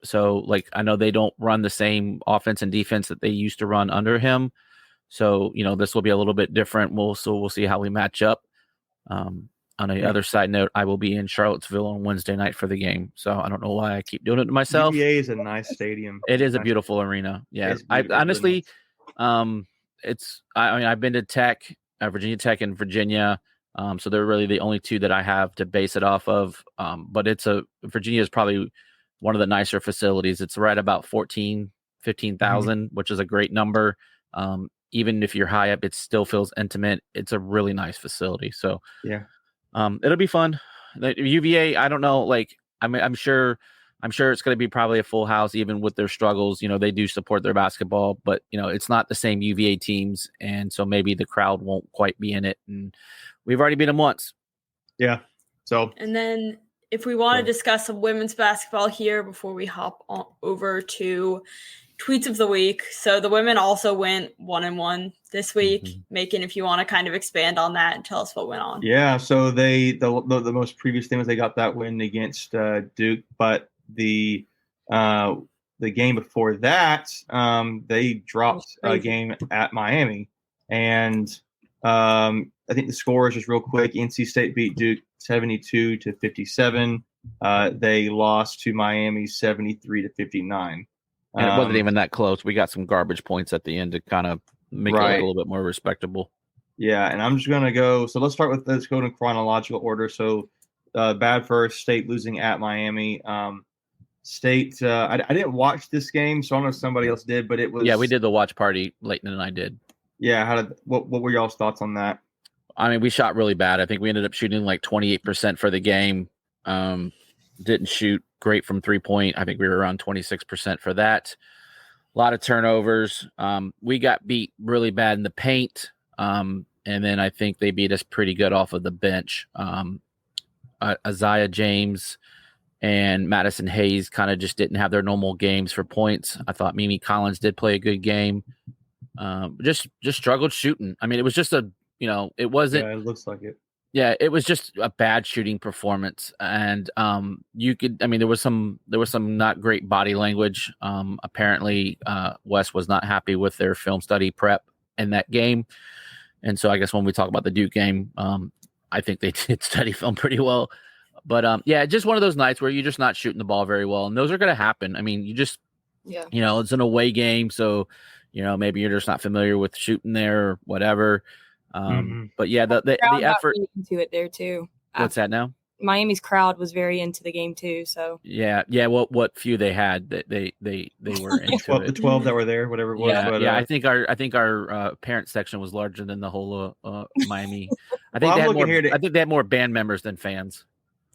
So like I know they don't run the same offense and defense that they used to run under him. So this will be a little bit different. We'll see how we match up. On the other side note, I will be in Charlottesville on Wednesday night for the game. So I don't know why I keep doing it to myself. UVA is a nice stadium. It is a beautiful arena. Yeah, I honestly, I've been to Virginia Tech and Virginia. So they're really the only 2 that I have to base it off of. But Virginia is probably one of the nicer facilities. It's right about 15,000, which is a great number. Even if you're high up, it still feels intimate. It's a really nice facility. So yeah, it'll be fun. The UVA, I don't know. Like I'm sure it's going to be probably a full house, even with their struggles. They do support their basketball, but it's not the same UVA teams, and so maybe the crowd won't quite be in it. And we've already beat them once. Yeah. So. And then if we want to discuss some women's basketball here before we hop over to tweets of the week. So the women also went 1-1 this week. Macon, if you want to kind of expand on that and tell us what went on. Yeah. So the most previous thing was they got that win against Duke, but the game before that, they dropped a game at Miami, and I think the score is just real quick. NC State beat Duke 72-57. They lost to Miami 73-59. And it wasn't even that close. We got some garbage points at the end to kind of make it a little bit more respectable. Yeah, and I'm just going to go. So let's go in chronological order. So bad first, State losing at Miami. State, I didn't watch this game, so I don't know if somebody else did, but it was. Yeah, we did the watch party. Leighton and I did. Yeah, what were y'all's thoughts on that? I mean, we shot really bad. I think we ended up shooting like 28% for the game. Didn't shoot great from 3-point. I think we were around 26% for that. A lot of turnovers. We got beat really bad in the paint. and then I think they beat us pretty good off of the bench. Isaiah James and Madison Hayes kind of just didn't have their normal games for points. I thought Mimi Collins did play a good game. Just struggled shooting. I mean, it was just it wasn't. Yeah, it looks like it. Yeah, it was just a bad shooting performance, and there was some not great body language. Apparently, Wes was not happy with their film study prep in that game, and so I guess when we talk about the Duke game, I think they did study film pretty well. But just one of those nights where you're just not shooting the ball very well, and those are going to happen. I mean, it's an away game, so maybe you're just not familiar with shooting there or whatever. But yeah, the effort into it there too. What's that now? Miami's crowd was very into the game too. So yeah. What few they had that they were into it. The 12 that were there, whatever it was. Yeah, but, I think our parent section was larger than the whole Miami. I think I think they had more band members than fans.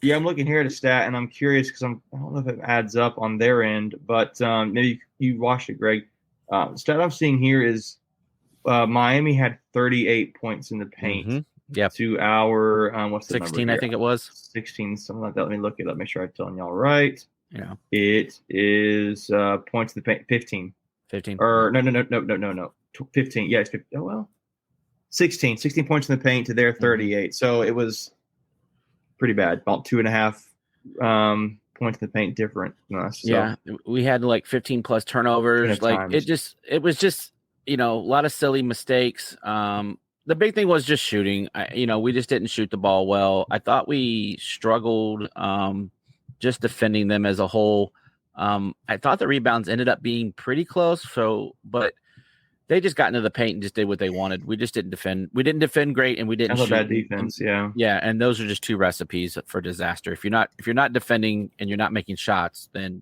Yeah, I'm looking here at a stat, and I'm curious because I don't know if it adds up on their end, but maybe you watched it, Greg. The stat I'm seeing here is Miami had 38 points in the paint. Mm-hmm. Yeah. To our what's the 16, number here? I think it was 16, something like that. Let me look it up. Make sure I'm telling y'all right. Yeah. It is points in the paint 15. 15. Or no. 15. Yeah, it's 15. Oh well. 16 points in the paint to their 38. So it was pretty bad. About 2.5 points in the paint different. Yeah, we had like 15 plus turnovers. Like it was just a lot of silly mistakes. The big thing was just shooting. We just didn't shoot the ball well. I thought we struggled just defending them as a whole. I thought the rebounds ended up being pretty close. But they just got into the paint and just did what they wanted. We just didn't defend. We didn't defend great, and we didn't shoot. Bad defense. Yeah. Yeah, and those are just two recipes for disaster. If you're not defending and you're not making shots, then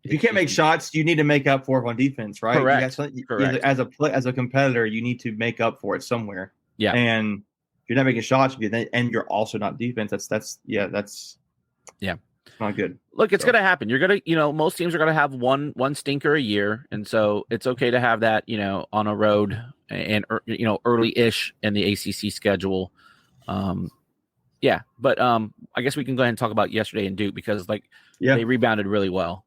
if you can't make shots, you need to make up for it on defense, right? Correct. Correct. As a competitor, you need to make up for it somewhere. Yeah. And if you're not making shots, and you're also not defense, that's not good. Look, it's going to happen. You're going to, most teams are going to have one stinker a year. And so it's okay to have that, on a road and, early-ish in the ACC schedule. But I guess we can go ahead and talk about yesterday in Duke because they rebounded really well.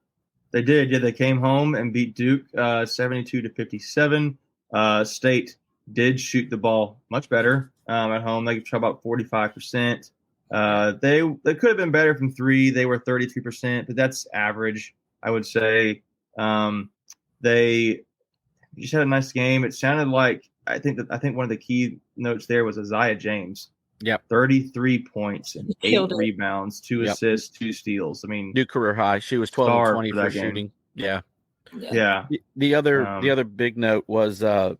They did. Yeah, they came home and beat Duke 72-57. State did shoot the ball much better at home. They shot about 45%. They could have been better from three. They were 33%, but that's average, I would say. They just had a nice game. It sounded like I think one of the key notes there was Isaiah James. Yep. 33 points and 8 rebounds, 2 assists, 2 steals. I mean, new career high. She was 12 of 20 for shooting. Yeah. The other big note was the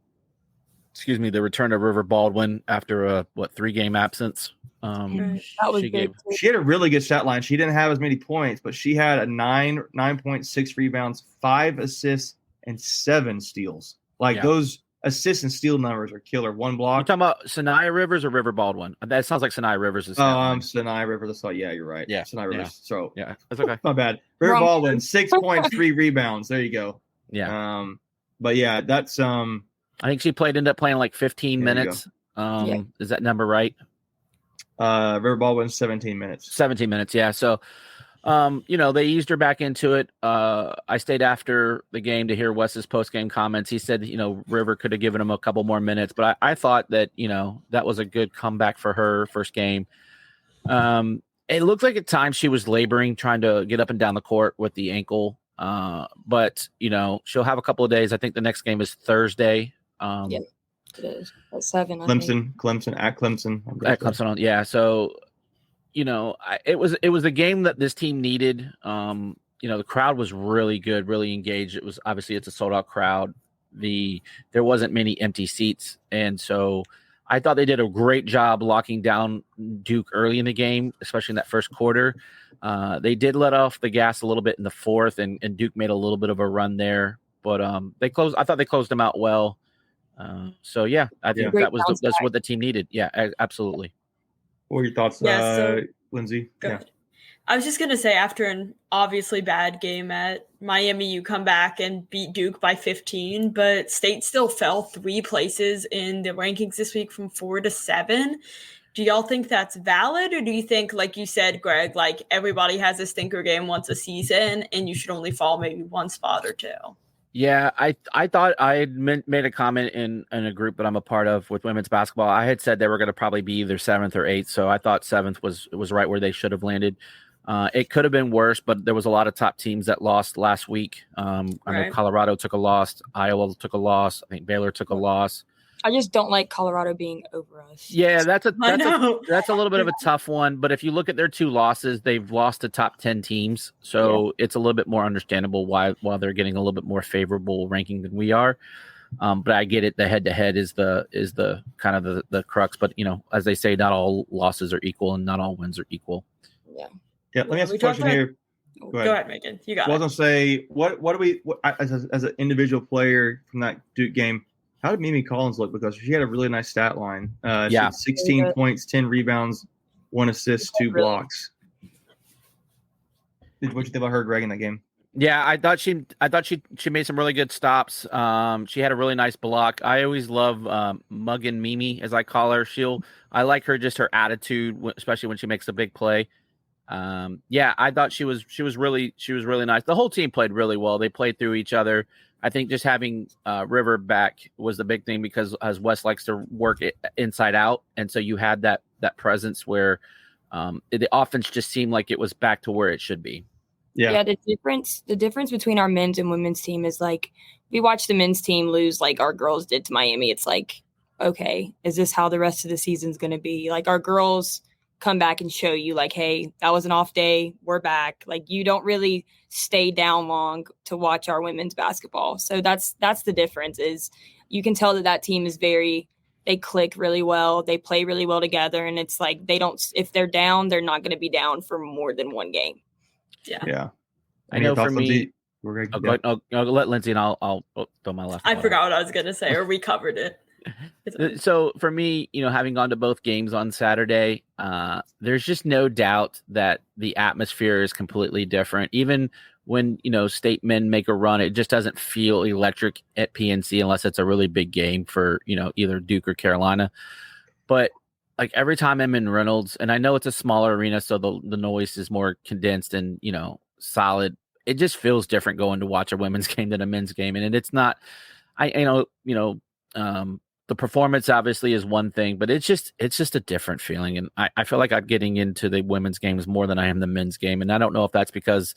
return of River Baldwin after a 3-game absence. That was she had a really good stat line. She didn't have as many points, but she had a 9.6 rebounds, 5 assists, and 7 steals. Those assist and steal numbers are killer. 1 block. You talking about Sanaya Rivers or River Baldwin? That sounds like Sanaya Rivers. Sanaya Rivers. Yeah, you're right. Yeah, Sanaya Rivers. So yeah, that's okay. My bad. River Baldwin, 6 points, 3 rebounds. There you go. Yeah. But yeah, that's I think she ended up playing like 15 minutes. Is that number right? River Baldwin 17 minutes. 17 minutes. Yeah. So. They eased her back into it. I stayed after the game to hear Wes's post-game comments. He said, River could have given him a couple more minutes, but I thought that, that was a good comeback for her first game. It looked like at times she was laboring, trying to get up and down the court with the ankle. But she'll have a couple of days. I think the next game is Thursday. It is at 7. Clemson. At Clemson. Yeah. So, it was a game that this team needed. The crowd was really good, really engaged. It was obviously it's a sold out crowd. There wasn't many empty seats. And so I thought they did a great job locking down Duke early in the game, especially in that first quarter. They did let off the gas a little bit in the fourth and Duke made a little bit of a run there, but I thought they closed them out well. I think that's what the team needed. Yeah, absolutely. What were your thoughts, Lindsay? Good. I was just going to say, after an obviously bad game at Miami, you come back and beat Duke by 15, but State still fell 3 places in the rankings this week from 4 to 7. Do y'all think that's valid, or do you think, like you said, Greg, like everybody has a stinker game once a season and you should only fall maybe 1 spot or 2? Yeah, I thought I had made a comment in a group that I'm a part of with women's basketball. I had said they were going to probably be either 7th or 8th, so I thought 7th was right where they should have landed. It could have been worse, but there was a lot of top teams that lost last week. I know Colorado took a loss. Iowa took a loss. I think Baylor took a loss. I just don't like Colorado being over us. Yeah, that's a little bit of a tough one. But if you look at their 2 losses, they've lost to top 10 teams. So it's a little bit more understandable why they're getting a little bit more favorable ranking than we are. But I get it. The head-to-head is the kind of the crux. But, as they say, not all losses are equal and not all wins are equal. Yeah. Yeah, let me ask a question here. Go ahead, Megan. You got it. I was going to say, what do we, as an individual player from that Duke game, how did Mimi Collins look? Because she had a really nice stat line. She had 16 points, 10 rebounds, 1 assist, 2 blocks. What you think about her, Greg, in that game? Yeah, I thought she made some really good stops. She had a really nice block. I always love Muggin Mimi, as I call her. I like her, just her attitude, especially when she makes a big play. I thought she was really nice. The whole team played really well. They played through each other. I think just having River back was the big thing, because as Wes likes to work it inside out, and so you had that presence where the offense just seemed like it was back to where it should be. Yeah. The difference between our men's and women's team is, like, we watched the men's team lose like our girls did to Miami. It's like, okay, is this how the rest of the season's going to be? Like, our girls come back and show you, like, hey, that was an off day, we're back. Like, you don't really stay down long to watch our women's basketball. So that's the difference. Is you can tell that team is they click really well, they play really well together, and it's like if they're down, they're not going to be down for more than 1 game. Yeah. I know for me, I'll let Lindsay, and I'll throw my left. I forgot what I was going to say, or we covered it. So for me, having gone to both games on Saturday, there's just no doubt that the atmosphere is completely different. Even when, state men make a run, it just doesn't feel electric at PNC unless it's a really big game for, either Duke or Carolina. But like every time I'm in Reynolds, and I know it's a smaller arena, so the noise is more condensed and, solid. It just feels different going to watch a women's game than a men's game. And it's not, the performance obviously is one thing, but it's just a different feeling. And I feel like I'm getting into the women's games more than I am the men's game. And I don't know if that's because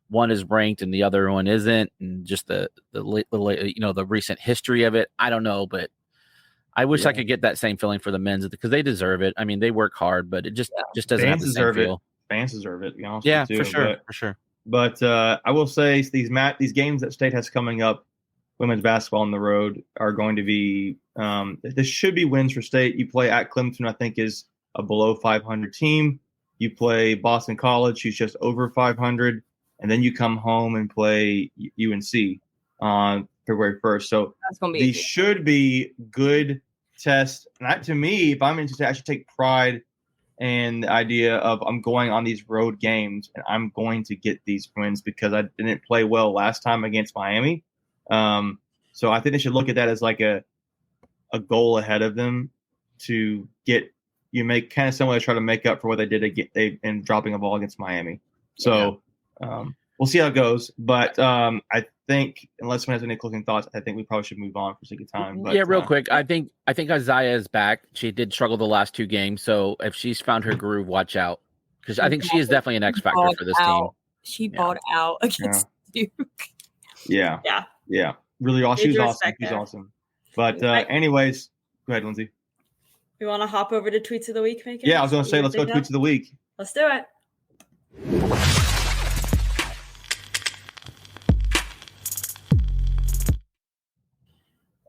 one is ranked and the other one isn't, and just the recent history of it. I don't know, but I wish I could get that same feeling for the men's, because they deserve it. I mean, they work hard, but it just doesn't have the same feel. Fans deserve it, to be honest with you. For sure. But I will say these games that State has coming up, women's basketball on the road, are going to be this should be wins for State. You play at Clemson, I think is a below 500 team. You play Boston College, who's just over 500, and then you come home and play UNC on February 1st. So these should be good tests. And that, to me, if I'm interested, I should take pride in the idea of I'm going on these road games and I'm going to get these wins, because I didn't play well last time against Miami. So I think they should look at that as like a goal ahead of them to get make kind of similar to try to make up for what they did in dropping a ball against Miami. So we'll see how it goes. But I think, unless someone has any closing thoughts, I think we probably should move on for sake of time. But, real quick, I think Isaiah is back. She did struggle the last 2 games, so if she's found her groove, watch out, because I think she is definitely an X factor for this team. She balled out against Duke. Yeah. Really awesome. She was awesome. She's awesome. But anyways, go ahead, Lindsay. You want to hop over to Tweets of the Week, Megan? Yeah, I was going to say, let's go Tweets of the Week. Let's do it.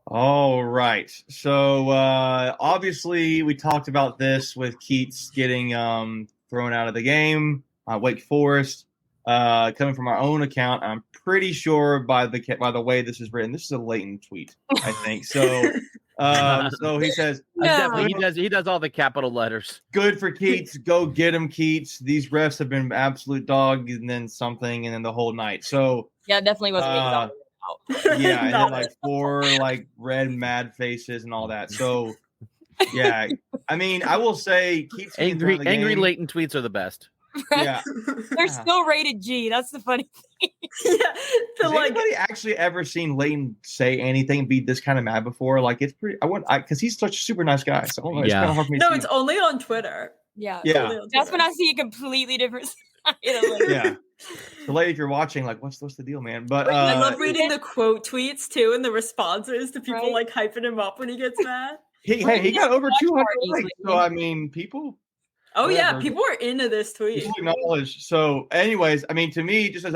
All right. So obviously we talked about this with Keats getting thrown out of the game. Wake Forest, coming from our own account. I'm pretty sure by the way this is written, this is a latent tweet, I think. So So he says, Definitely, he does all the capital letters. good for Keats. Go get him, Keats. These refs have been absolute dog, and then something, and then the whole night. So yeah, it definitely wasn't me. 'Cause I was out. yeah, and then like 4 like red mad faces and all that. So yeah, I mean, I will say Keats Angry Leighton tweets are the best. Right? Yeah, They're still rated G. That's the funny thing. Has anybody actually ever seen Leighton say anything and be this kind of mad before? Like, it's pretty. Because he's such a super nice guy. So I don't know. It's kind of hard for me. No, it's only on Twitter. Yeah. That's when I see a completely different side. Yeah. So, lady, if you're watching, like, what's the deal, man? But I love reading the quote tweets too and the responses to people Right. like hyping him up when he gets mad. He got over 200 likes. So I mean, people. Oh whatever. yeah, people are into this tweet. People acknowledge. So, anyways, I mean, to me, just as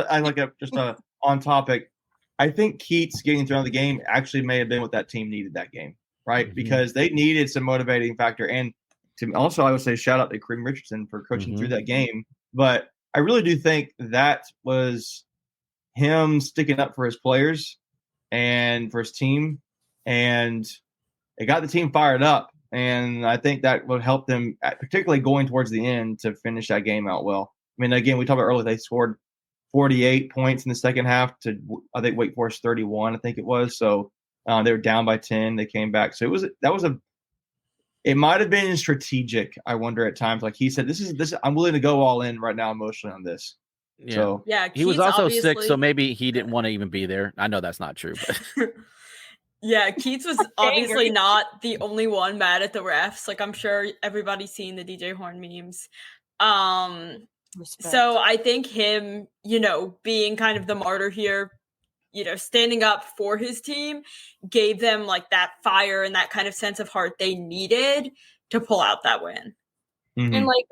on topic, I think Keats getting thrown out of the game actually may have been what that team needed that game, right? Because they needed some motivating factor. And also, I would say shout out to Kareem Richardson for coaching through that game. But I really do think that was him sticking up for his players and for his team, and it got the team fired up. And I think that would help them, particularly going towards the end, to finish that game out well. I mean, again, we talked about earlier, they scored 48 points in the second half to, I think, Wake Forest 31, I think it was. So they were down by 10. They came back. So it might have been strategic, I wonder, at times. Like he said, this I'm willing to go all in right now emotionally on this. Yeah. So yeah, he was also sick, so maybe he didn't want to even be there. I know that's not true, but yeah, Keats was obviously not the only one mad at the refs. Like, I'm sure everybody's seen the DJ Horn memes. So I think him, being kind of the martyr here, standing up for his team gave them like that fire and that kind of sense of heart they needed to pull out that win. And like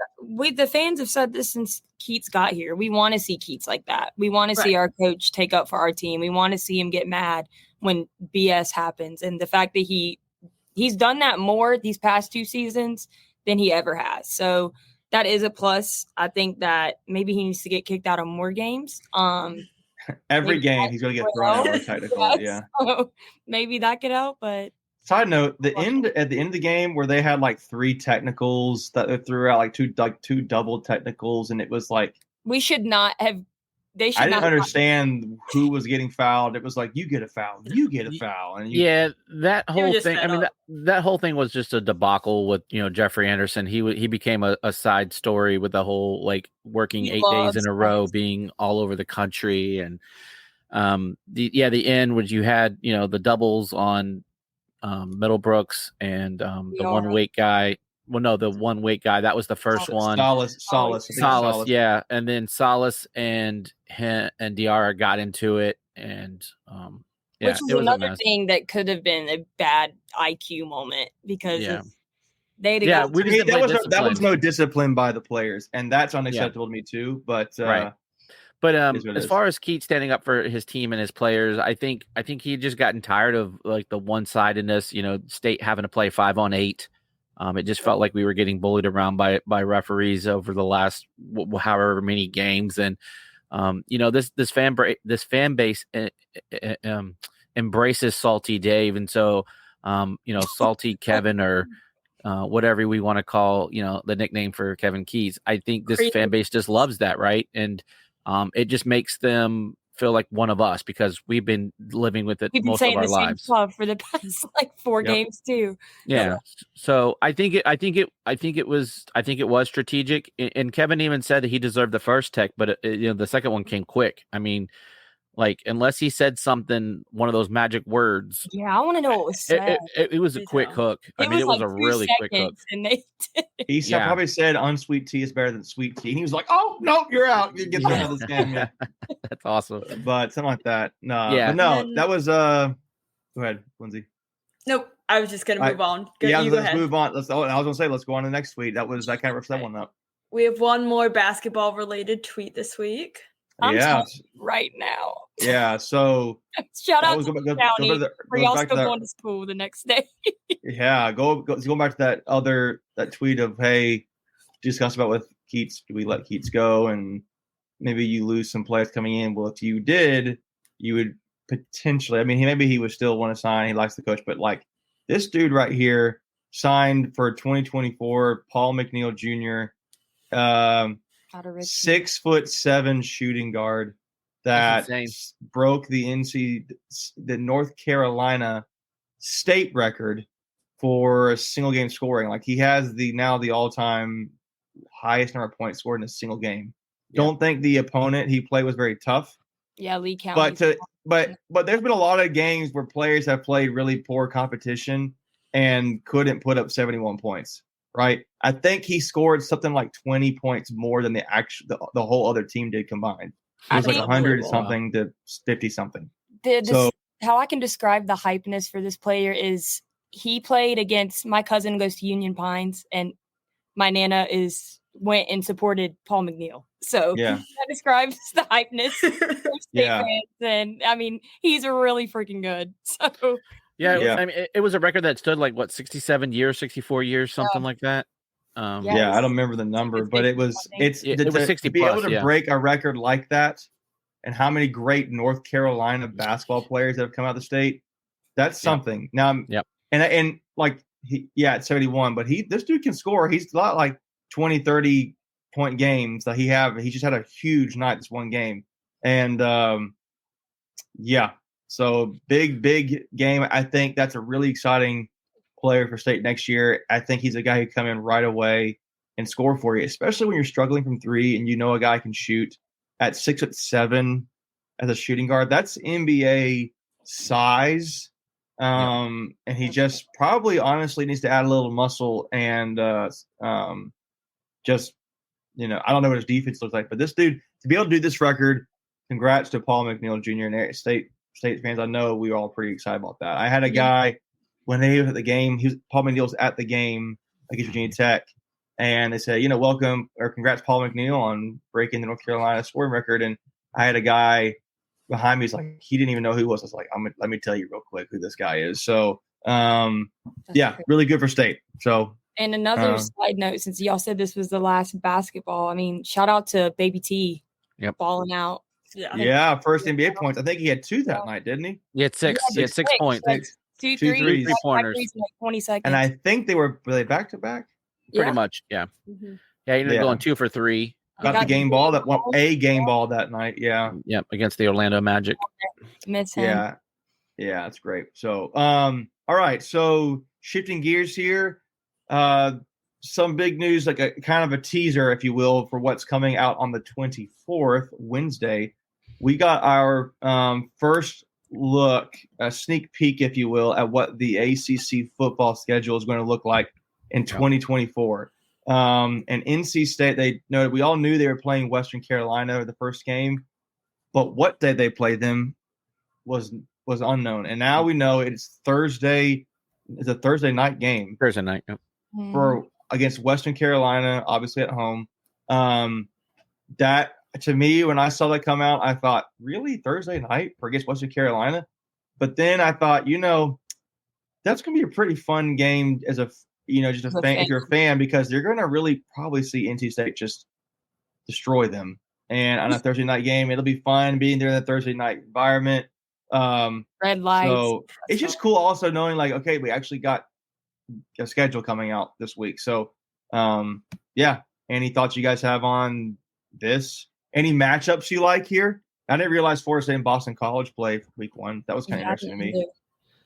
the fans have said this since Keats got here. We want to see Keats like that. We want to see our coach take up for our team. We want to see him get mad when BS happens. And the fact that he's done that more these past 2 seasons than he ever has. So that is a plus. I think that maybe he needs to get kicked out of more games. Every game he's going to get thrown out of a technical. Yeah. So maybe that could help, but. Side note: at the end of the game, where they had like 3 technicals that they threw out, like two double technicals, and it was like we should not have. They should. I didn't understand who was getting fouled. It was like you get a foul, you get a foul, and that whole thing. I mean, that whole thing was just a debacle with Jeffrey Anderson. He became a side story with the whole like working 8 days in a row, being all over the country, and the end was you had the doubles on. Middlebrooks and the 1 weight guy. Well, no, the 1 weight guy. That was the first one. Solace. Yeah, and then Solace and Diarra got into it, and which was another thing that could have been a bad IQ moment because they that was no discipline by the players, and that's unacceptable to me too. But But as far as Keats standing up for his team and his players, I think he just gotten tired of like the one-sidedness, State having to play 5-on-8. It just felt like we were getting bullied around by referees over the last however many games, and this fan base embraces Salty Dave, and so Salty Kevin or whatever we want to call the nickname for Kevin Keatt. I think this fan base just loves that, right? And it just makes them feel like one of us because we've been living with it most of our lives. Same club for the past like 4 games too. Yeah. So I think it was strategic. And Kevin even said that he deserved the first tech, but the second one came quick. I mean, like unless he said something, one of those magic words. Yeah, I want to know what was said. It was a quick hook. I mean, it was like a really quick hook. And they he probably said unsweet tea is better than sweet tea. And he was like, "Oh no, you're out. You get the end of this game." Yeah. That's awesome. But something like that. That was Go ahead, Lindsay. Nope. I was just gonna move on. Let's move on. I was gonna say let's go on to the next tweet. That kind of rips that one up. We have one more basketball related tweet this week. I'm right now. Yeah, so shout out to the county for y'all still going to school the next day. Yeah, going back to that tweet of, hey, discuss about with Keats, do we let Keats go? And maybe you lose some players coming in. Well, if you did, you would potentially, I mean, maybe he would still want to sign. He likes the coach, but like This dude right here signed for 2024, Paul McNeil Jr. Out of Richmond. 6'7" shooting guard that broke the North Carolina state record for a single game scoring. Like he has the all-time highest number of points scored in a single game. Yeah. Don't think the opponent he played was very tough. Yeah, Lee County. But there's been a lot of games where players have played really poor competition and couldn't put up 71 points. Right? I think he scored something like 20 points more than the whole other team did combined. It was like 100 something to 50 something. How I can describe the hypeness for this player is he played against, my cousin goes to Union Pines, and my Nana went and supported Paul McNeil. So that describes the hypeness for state fans. And I mean, he's really freaking good. So yeah. I mean, it was a record that stood like 67 years, 64 years, something like that. I don't remember the number, but it was 60 to be able to break a record like that, and how many great North Carolina basketball players that have come out of the state. That's something. Now, and like at 71, but this dude can score. He's got like 20, 30 point games that he just had a huge night this one game. And so big game. I think that's a really exciting player for state next year. I think he's a guy who come in right away and score for you, especially when you're struggling from three and a guy can shoot at 6'7" as a shooting guard. That's NBA size. And he just probably honestly needs to add a little muscle and just, I don't know what his defense looks like, but this dude, to be able to do this record, congrats to Paul McNeil Jr. and state fans. I know we were all pretty excited about that. I had a guy when he was at the game, Paul McNeil was at the game against Virginia Tech, and they said, welcome or congrats Paul McNeil on breaking the North Carolina scoring record. And I had a guy behind me, he's like, he didn't even know who he was. I was like, let me tell you real quick who this guy is. So really good for state. So and another side note, since y'all said this was the last basketball, I mean, shout out to Baby T balling out. Yeah, first NBA points. I think he had 2 that night, didn't he? He had 6. He had 6 points. Like, 2 threes, 3 pointers, like 20 seconds. And I think were they back to back? Pretty much, yeah. Mm-hmm. Yeah, he ended up going 2 for 3. Got the game ball that night. Yeah. Yep, against the Orlando Magic. Miss him. Yeah, that's great. So, all right. So shifting gears here, some big news, like a kind of a teaser, if you will, for what's coming out on the 24th, Wednesday. We got our first look, a sneak peek, if you will, at what the ACC football schedule is going to look like in 2024. And NC State, we all knew they were playing Western Carolina the first game, but what day they played them was unknown. And now we know it's Thursday. It's a Thursday night game. Thursday night, for against Western Carolina, obviously at home. That, to me, when I saw that come out, I thought, really, Thursday night for against Western Carolina? But then I thought, that's going to be a pretty fun game as a just a fan, if you're a fan, because you're going to really probably see NC State just destroy them. And on a Thursday night game, it'll be fun being there in the Thursday night environment. Red lights. So it's just cool also knowing, like, okay, we actually got a schedule coming out this week. So, any thoughts you guys have on this? Any matchups you like here? I didn't realize Florida State and Boston College play week 1. That was kind of interesting to me.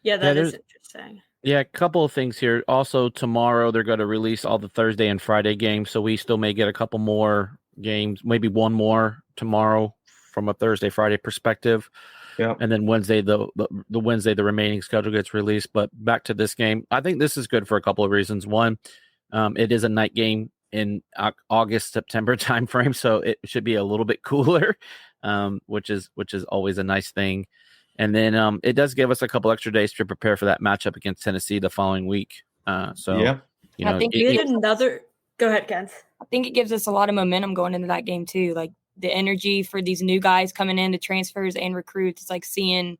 Yeah, that is interesting. Yeah, a couple of things here. Also, tomorrow they're going to release all the Thursday and Friday games, so we still may get a couple more games, maybe one more tomorrow from a Thursday, Friday perspective. Yeah, and then Wednesday, the Wednesday, the remaining schedule gets released. But back to this game, I think this is good for a couple of reasons. One, it is a night game in August, September timeframe, so it should be a little bit cooler, which is always a nice thing. And then it does give us a couple extra days to prepare for that matchup against Tennessee the following week. I think Go ahead, Ken. I think it gives us a lot of momentum going into that game too. Like the energy for these new guys coming in, the transfers and recruits. It's like seeing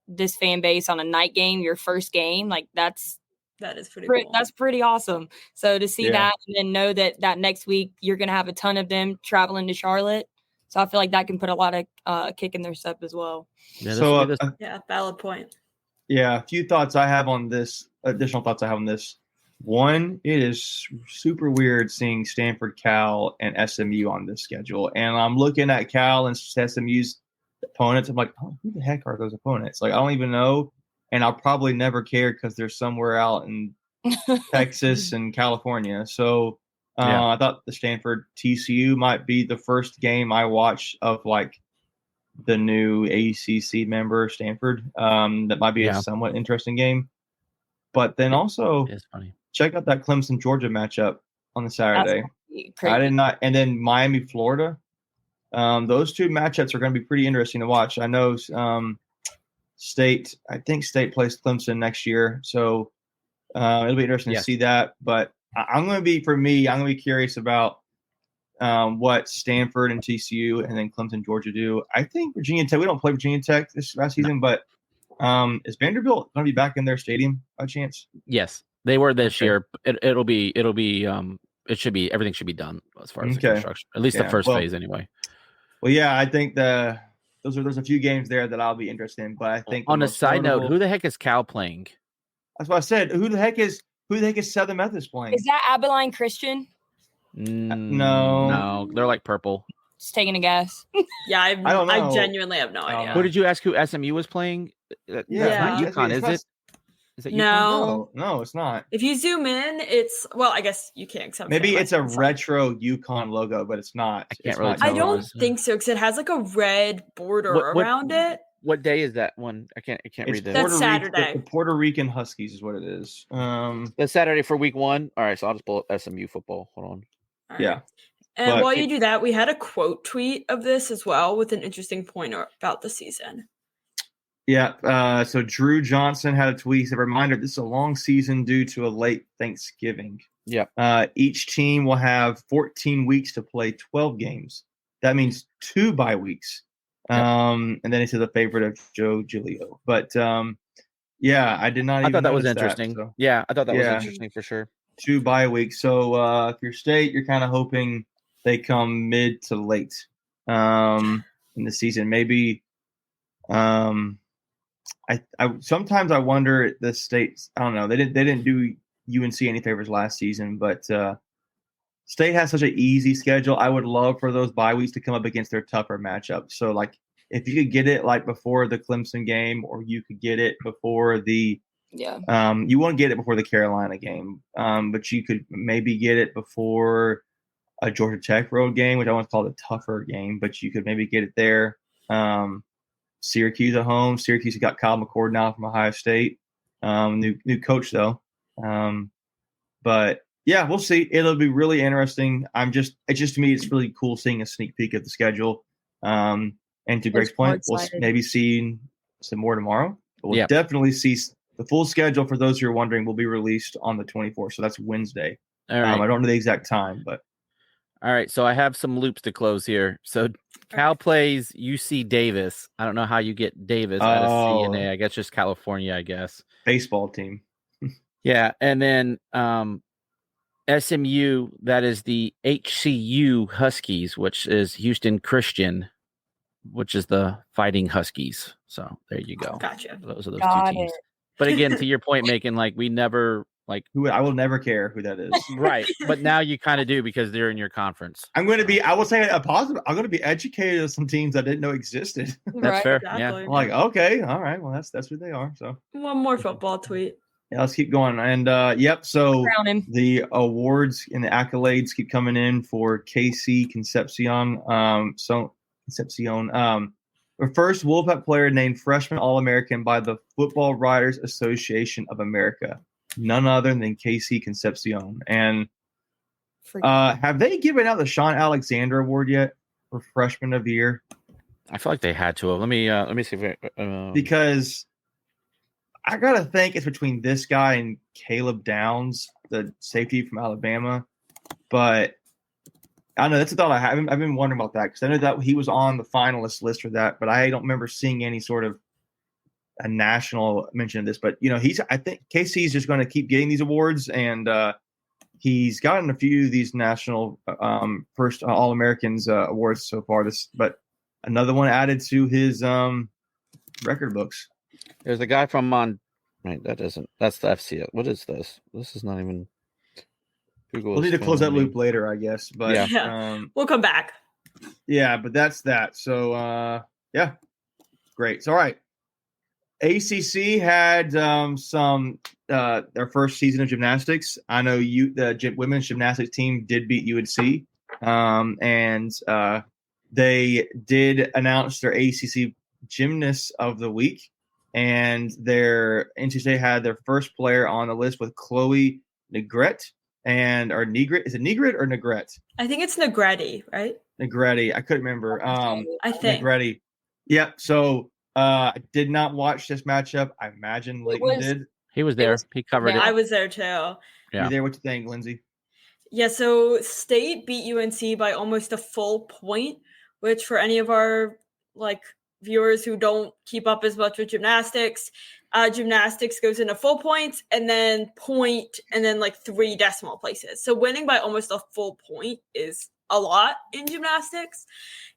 this fan base on a night game, your first game. Like that is pretty cool. That's pretty awesome. So to see that and then know that next week you're going to have a ton of them traveling to Charlotte. So I feel like that can put a lot of kick in their step as well. Yeah, valid point. Yeah, a few thoughts I have on this additional thoughts I have on this. One, it is super weird seeing Stanford, Cal, and SMU on this schedule. And I'm looking at Cal and SMU's opponents. I'm like, oh, who the heck are those opponents? Like, I don't even know. And I'll probably never care because they're somewhere out in Texas and California. So I thought the Stanford TCU might be the first game I watch of like the new ACC member Stanford. That might be a somewhat interesting game. But then also it's funny. Check out that Clemson Georgia matchup on the Saturday. I did not, and then Miami Florida. Those two matchups are going to be pretty interesting to watch. I know State. I think State plays Clemson next year, so it'll be interesting to see that. But I'm going to be curious about what Stanford and TCU and then Clemson Georgia do. I think Virginia Tech. We don't play Virginia Tech this last season, but is Vanderbilt going to be back in their stadium by chance? Yes. They were this year. Everything should be done as far as the construction, at least the first phase anyway. Well, yeah, I think there's a few games there that I'll be interested in, but I think on a side note, who the heck is Cal playing? That's what I said. Who the heck is Southern Methodist playing? Is that Abilene Christian? No, they're like purple. Just taking a guess. Yeah, I don't know. I genuinely have no idea. Who did you ask? Who SMU was playing? Yeah, UConn, is it? Is it no, it's not. If you zoom in, it's I guess you can't. Maybe it's a retro UConn logo, but it's not. I can't really tell. I don't think so because it has like a red border around it. What day is that one? I can't read that. That's Saturday. The Puerto Rican Huskies is what it is. That's Saturday for week 1. All right, so I'll just pull up SMU football. Hold on. Right. Yeah. And while you do that, we had a quote tweet of this as well with an interesting point about the season. Yeah, so Drew Johnson had a tweet. He said, "Reminder: this is a long season due to a late Thanksgiving. Yeah. Each team will have 14 weeks to play 12 games. That means 2 bye weeks. And then it's the favorite of Joe Giglio. But I did not. I thought that was interesting. Yeah, I thought that was interesting for sure. 2 bye weeks. So if you're State, you're kind of hoping they come mid to late in the season. Maybe. I sometimes I wonder the States. I don't know. They didn't do UNC any favors last season, but State has such an easy schedule. I would love for those bye weeks to come up against their tougher matchups. So like if you could get it like before the Clemson game, or you could get it before the you won't get it before the Carolina game, but you could maybe get it before a Georgia Tech road game, which I want to call a tougher game, but you could maybe get it there. Syracuse at home. Syracuse got Kyle McCord now from Ohio State. New coach though. But yeah, we'll see. It'll be really interesting. To me, it's really cool seeing a sneak peek of the schedule. And to Greg's point, we'll maybe see some more tomorrow. But we'll definitely see the full schedule for those who are wondering will be released on the 24th. So that's Wednesday. All right. I don't know the exact time, but. All right, so I have some loops to close here. So Cal plays UC Davis. I don't know how you get Davis out of CNA. I guess just California, I guess. Baseball team. Yeah, and then SMU, that is the HCU Huskies, which is Houston Christian, which is the Fighting Huskies. So there you go. Gotcha. Those are those two teams. But again, to your point, Macon, like we never... who I will never care who that is. Right. But now you kind of do because they're in your conference. I will say a positive. I'm going to be educated on some teams I didn't know existed. That's fair. Exactly. Yeah. I'm like, okay, all right. Well, that's who they are. So one more football tweet. Yeah, let's keep going. And so the awards and the accolades keep coming in for KC Concepcion. The first Wolfpack player named freshman All-American by the Football Writers Association of America. None other than KC Concepcion. And have they given out the Sean Alexander Award yet for Freshman of the Year? I feel like they had to have. Let me see if because I gotta think it's between this guy and Caleb Downs, the safety from Alabama. But I don't know, that's a thought I have. I've been wondering about that because I know that he was on the finalist list for that, but I don't remember seeing any sort of a national mention of this. But I think KC is just going to keep getting these awards, and he's gotten a few of these national first All-Americans awards so far. But another one added to his record books. There's a guy from Right, that isn't. That's the FCS. What is this? This is not even. Google. We'll need to close that loop later, I guess. But yeah. We'll come back. Yeah, but that's that. So yeah, great. So all right, ACC had some their first season of gymnastics. I know the women's gymnastics team did beat UNC, and they did announce their ACC Gymnast of the Week, and their NC State had their first player on the list with Chloe Negrete or Negrete. Is it Negrete or Negrete? I think it's Negretti, right? Negretti. I couldn't remember. I think Negretti. Yep. So I did not watch this matchup. I imagine Leighton did. He was there. He covered it. I was there too. Yeah. You there? What you think, Lindsay? Yeah, so State beat UNC by almost a full point, which for any of our viewers who don't keep up as much with gymnastics goes into full points and then point and then 3 decimal places. So winning by almost a full point is a lot in gymnastics.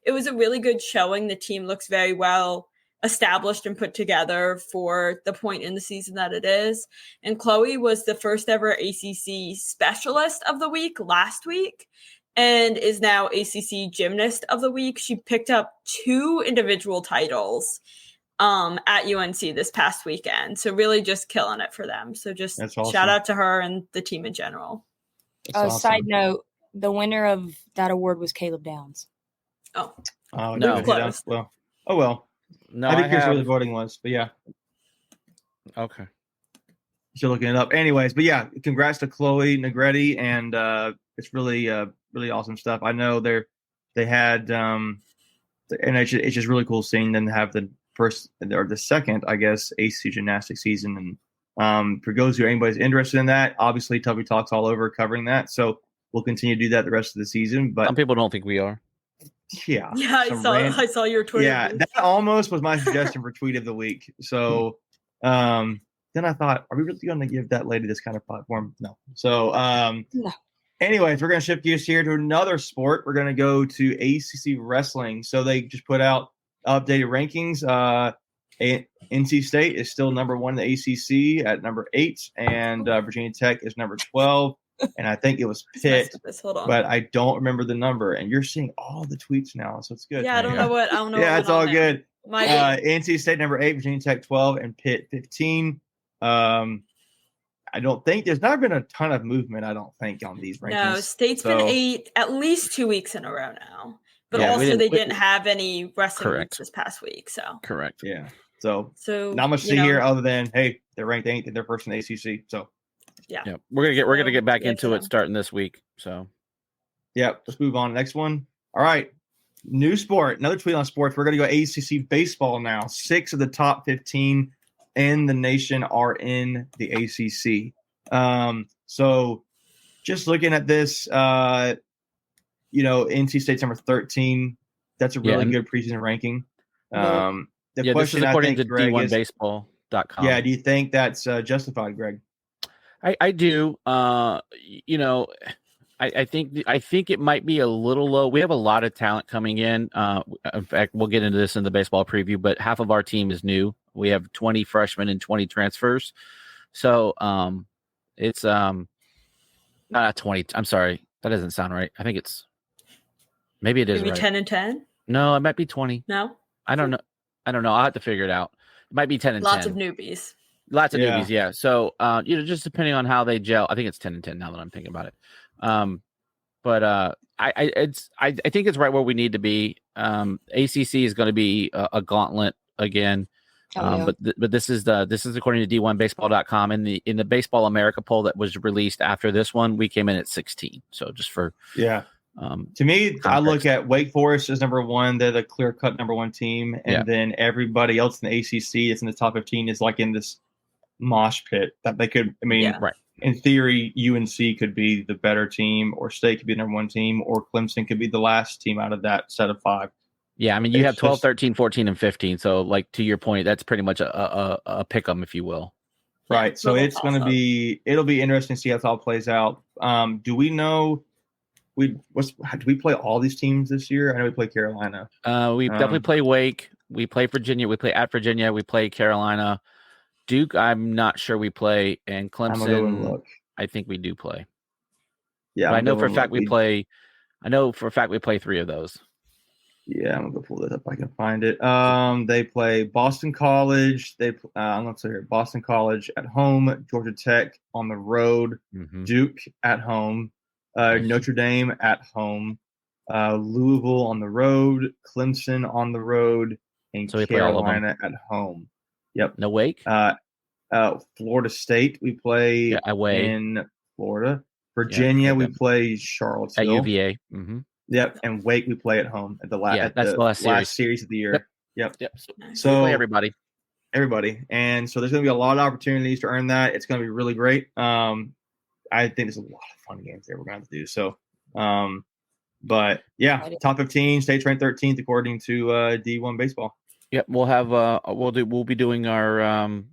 It was a really good showing. The team looks very well established and put together for the point in the season that it is. And Chloe was the first ever ACC Specialist of the Week last week and is now ACC Gymnast of the Week. She picked up 2 individual titles at UNC this past weekend. So really just killing it for them. So just awesome. Shout out to her and the team in general. Awesome. Side note, the winner of that award was Caleb Downs. Oh no. Close. Well. No, I think here's where the voting was, but yeah. Okay. Still looking it up. Anyways, but yeah, congrats to Chloe Negretti, and it's really awesome stuff. I know they had and it's just really cool seeing them have the first or the second, I guess, ACC gymnastics season. And for those who anybody's interested in that, obviously Tuffy Talk's all over covering that, so we'll continue to do that the rest of the season. But some people don't think we are. Yeah, I saw your Twitter. Yeah, that almost was my suggestion for tweet of the week. So then I thought, are we really going to give that lady this kind of platform? No. So no. Anyways, we're going to shift gears here to another sport. We're going to go to ACC wrestling. So they just put out updated rankings. NC State is still number 1 in the ACC at number 8, and Virginia Tech is number 12. And I think it was Pitt, but I don't remember the number. And you're seeing all the tweets now, so it's good. Yeah, I don't know. Yeah, it's all good. NC State number 8, Virginia Tech 12, and Pitt 15. I don't think there's not been a ton of movement. I don't think on these rankings. No, State's been 8 at least 2 weeks in a row now. But also they didn't have any wrestling weeks this past week. So correct. Yeah. So not much to see here other than they're ranked 8th and they're first in the ACC. So. Yeah. We're gonna get back into it starting this week. So let's move on. Next one. All right. New sport. Another tweet on sports. We're gonna go ACC baseball now. 6 of the top 15 in the nation are in the ACC. So just looking at this, NC State's number 13. That's a really good preseason ranking. The question this is according to Greg, D1baseball.com. Yeah, do you think that's justified, Greg? I do. I think it might be a little low. We have a lot of talent coming in. In fact, we'll get into this in the baseball preview, but half of our team is new. We have 20 freshmen and 20 transfers. So it's not 20. I'm sorry. That doesn't sound right. I think it's maybe it is maybe right. 10 and 10. No, it might be 20. No, I don't know. I'll have to figure it out. It might be 10 and 10. Lots of newbies. Lots of newbies, yeah. So, just depending on how they gel, I think it's 10 and 10 now that I'm thinking about it. But I think it's right where we need to be. ACC is going to be a gauntlet again. But this is according to D1baseball.com in the Baseball America poll that was released after this one. We came in at 16. So just for to me, context. I look at Wake Forest as number 1. They're the clear-cut number 1 team, and then everybody else in the ACC that's in the top 15 is like in this mosh pit that they could. I mean, in theory, UNC could be the better team, or State could be the number 1 team, or Clemson could be the last team out of that set of 5. Yeah, I mean, you have 12, 13, 14, and 15. So, to your point, that's pretty much a pick 'em, if you will. Right. So it's going to be interesting to see how it all plays out. Do we know? Do we play all these teams this year? I know we play Carolina. We definitely play Wake. We play Virginia. We play at Virginia. We play Carolina. Duke, I'm not sure we play, and I'm gonna go and Clemson, look. I think we do play. Yeah, But I I'm know gonna for a go fact and we look. play. I know for a fact we play 3 of those. Yeah, I'm gonna go pull this up. I can find it. They play Boston College. I'm gonna say here Boston College at home, Georgia Tech on the road, Duke at home, Nice. Notre Dame at home, Louisville on the road, Clemson on the road, and So we play all of them. Carolina at home. Yep. No Wake. Florida State we play away in Florida. Virginia we play Charlottesville at UVA. Yep, and Wake we play at home at the that's the last series of the year. Yep. So we play everybody, and so there's going to be a lot of opportunities to earn that. It's going to be really great. I think there's a lot of fun games there we're going to do. So, but yeah, top 15, states ranked 13th according to D1 baseball. Yep, we'll have we'll be doing our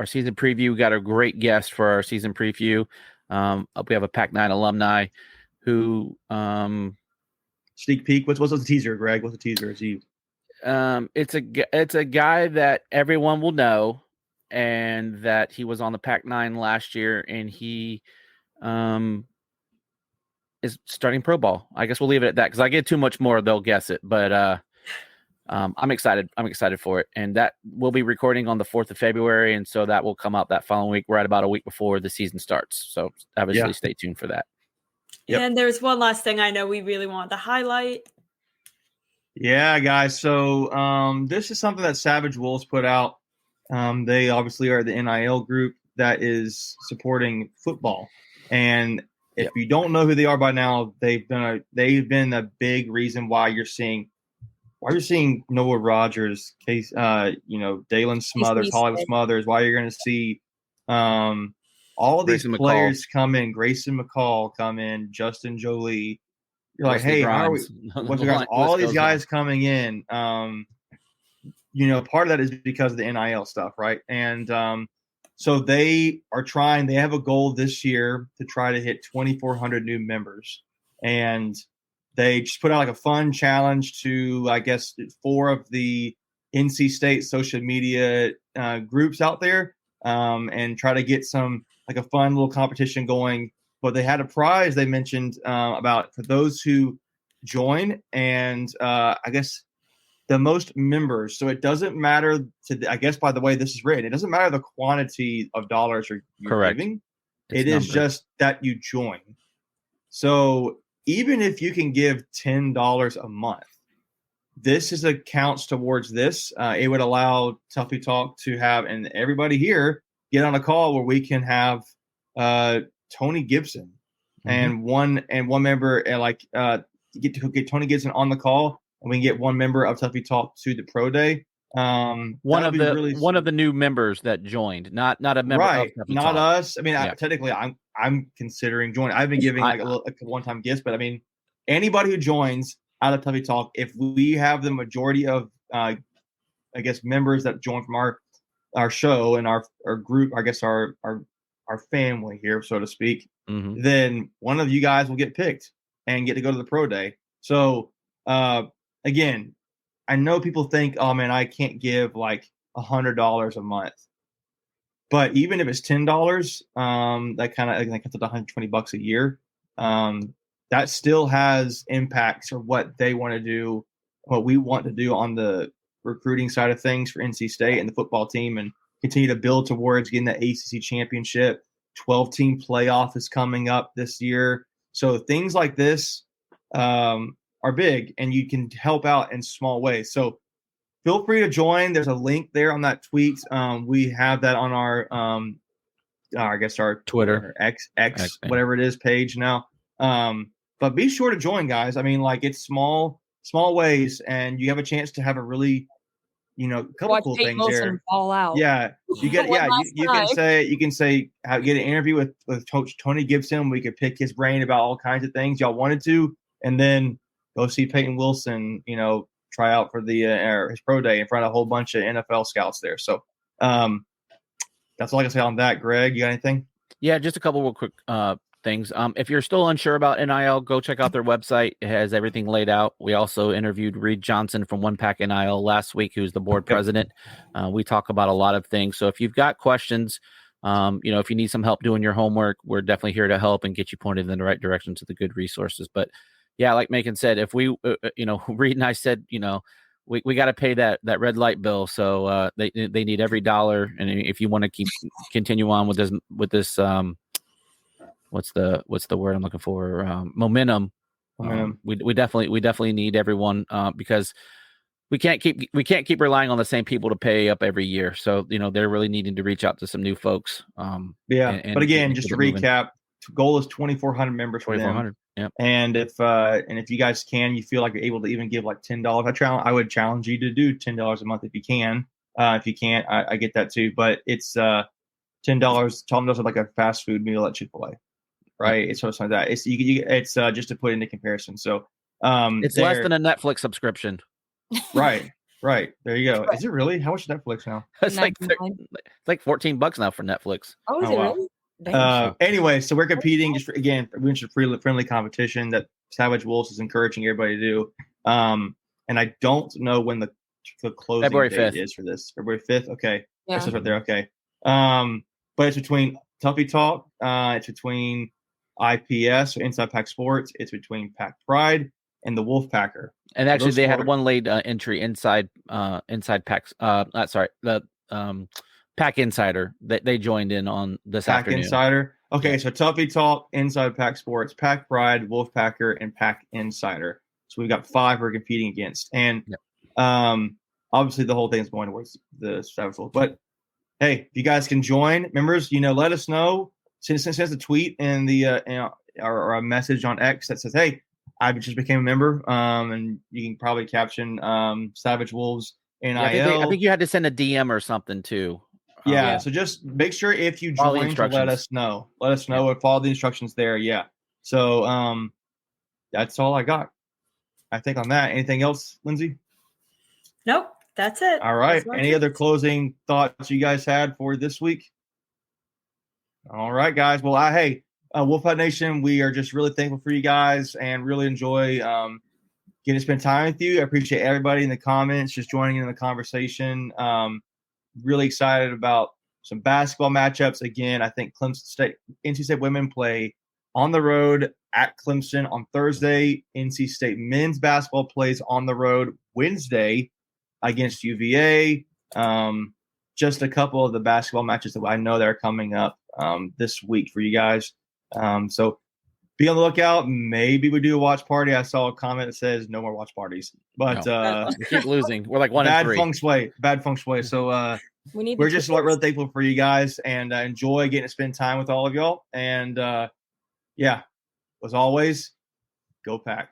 season preview. We got a great guest for our season preview. We have a Pac-9 alumni who sneak peek. What's the teaser, Greg? What's the teaser? Is he? It's a guy that everyone will know, and that he was on the Pac-9 last year, and he is starting pro ball. I guess we'll leave it at that because I get too much more, they'll guess it. But I'm excited. I'm excited for it, and that we'll be recording on the 4th of February, and so that will come out that following week. We're at about a week before the season starts, so obviously stay tuned for that. Yep. And there's one last thing I know we really want to highlight. Yeah, guys. So this is something that Savage Wolves put out. They obviously are the NIL group that is supporting football. And if you don't know who they are by now, they've been a big reason why you're seeing Noah Rogers, Dalen Smothers, Hollywood Smothers, why you're going to see all these players come in, Grayson McCall come in, Justin Jolie. You're like, hey, how are we? All these guys coming in. Part of that is because of the NIL stuff, right? And so they are trying. They have a goal this year to try to hit 2,400 new members, and they just put out like a fun challenge to, I guess, 4 of the NC State social media groups out there, and try to get some like a fun little competition going. But they had a prize they mentioned about for those who join, and I guess the most members. So it doesn't matter I guess by the way this is written, it doesn't matter the quantity of dollars you're giving. It is just that you join. So even if you can give $10 a month, this counts towards this. It would allow Tuffy Talk to have, and everybody here get on a call where we can have Tony Gibson and one member, and get Tony Gibson on the call, and we can get one member of Tuffy Talk to the pro day. One of the new members that joined, not a member of Tuffy not Talk. us. I mean, technically, I'm considering joining. I've been giving like a one-time gifts, but I mean, anybody who joins out of Tuffy Talk, if we have the majority of I guess members that join from our show and our group, I guess our family here, so to speak, then one of you guys will get picked and get to go to the pro day. So again, I know people think, oh man, I can't give like $100 a month, but even if it's $10, that kind of comes up to $120 a year. That still has impacts for what they want to do, what we want to do on the recruiting side of things for NC State and the football team, and continue to build towards getting the ACC championship. 12-team playoff is coming up this year. So things like this are big, and you can help out in small ways. So feel free to join. There's a link there on that tweet. We have that on our I guess our Twitter, X whatever it is, page now. But be sure to join, guys. I mean, like, it's small ways, and you have a chance to have a really, couple cool things Wilson there. Fall out. Yeah, you get. You can say how get an interview with Coach Tony Gibson. We could pick his brain about all kinds of things y'all wanted to, and then go see Peyton Wilson. Try out for the his pro day in front of a whole bunch of NFL scouts there. So that's all I can say on that. Greg, you got anything? Yeah, just a couple real quick things. If you're still unsure about NIL, go check out their website. It has everything laid out. We also interviewed Reed Johnson from One Pack NIL last week, who's the board president. We talk about a lot of things. So if you've got questions, if you need some help doing your homework, we're definitely here to help and get you pointed in the right direction to the good resources. But yeah, like Macon said, if we, Reed and I said, we got to pay that red light bill. So they need every dollar. And if you want to continue on with this, what's the word I'm looking for? Momentum. We definitely need everyone because we can't keep relying on the same people to pay up every year. So, they're really needing to reach out to some new folks. But again, just to recap, goal is 2,400 members for them. Yep. And if you guys you feel like you're able to even give like $10, I would challenge you to do $10 a month if you can. If you can't, I get that too. But it's $10. Tom does like a fast food meal at Chick-fil-A, right? It's something like that. It's just to put into comparison. So it's less than a Netflix subscription. Right. There you go. Is it really? How much is Netflix now? It's like $14 now for Netflix. Oh, is it really? Anyway, so we're competing just we're just a friendly competition that Savage Wolves is encouraging everybody to do. And I don't know when the closing February date 5th. is for this. February 5th. Okay. Yeah. That's right there. Okay. But it's between Tuffy Talk. It's between IPS or Inside Pack Sports. It's between Pack Pride and the Wolf Packer. And actually, they had one late entry inside Packs. The Pack Insider that they joined in on this Pack afternoon. Insider. Okay, so Tuffy Talk, Inside Pack Sports, Pack Pride, Wolf Packer, and Pack Insider. So we've got 5 we're competing against, and obviously the whole thing is going towards the Savage Wolves. But hey, if you guys can join, members, let us know. Send us a tweet and or a message on X that says, "Hey, I just became a member," and you can probably caption Savage Wolves NIL. I think you had to send a DM or something too. Yeah, so just make sure if you join to let us know. Let us know if all the instructions there. Yeah. So that's all I got. I think on that. Anything else, Lindsay? Nope, that's it. All right. Any other closing thoughts you guys had for this week? All right, guys. Well, Wolfpack Nation, we are just really thankful for you guys and really enjoy getting to spend time with you. I appreciate everybody in the comments just joining in the conversation. Really excited about some basketball matchups. Again, I think NC State women play on the road at Clemson on Thursday. NC State men's basketball plays on the road Wednesday against UVA. Just a couple of the basketball matches that I know that are coming up this week for you guys. So be on the lookout. Maybe we do a watch party. I saw a comment that says no more watch parties, but we keep losing. We're like 1-3. Bad feng shui. So we're just really thankful for you guys and enjoy getting to spend time with all of y'all. And as always, go Pack.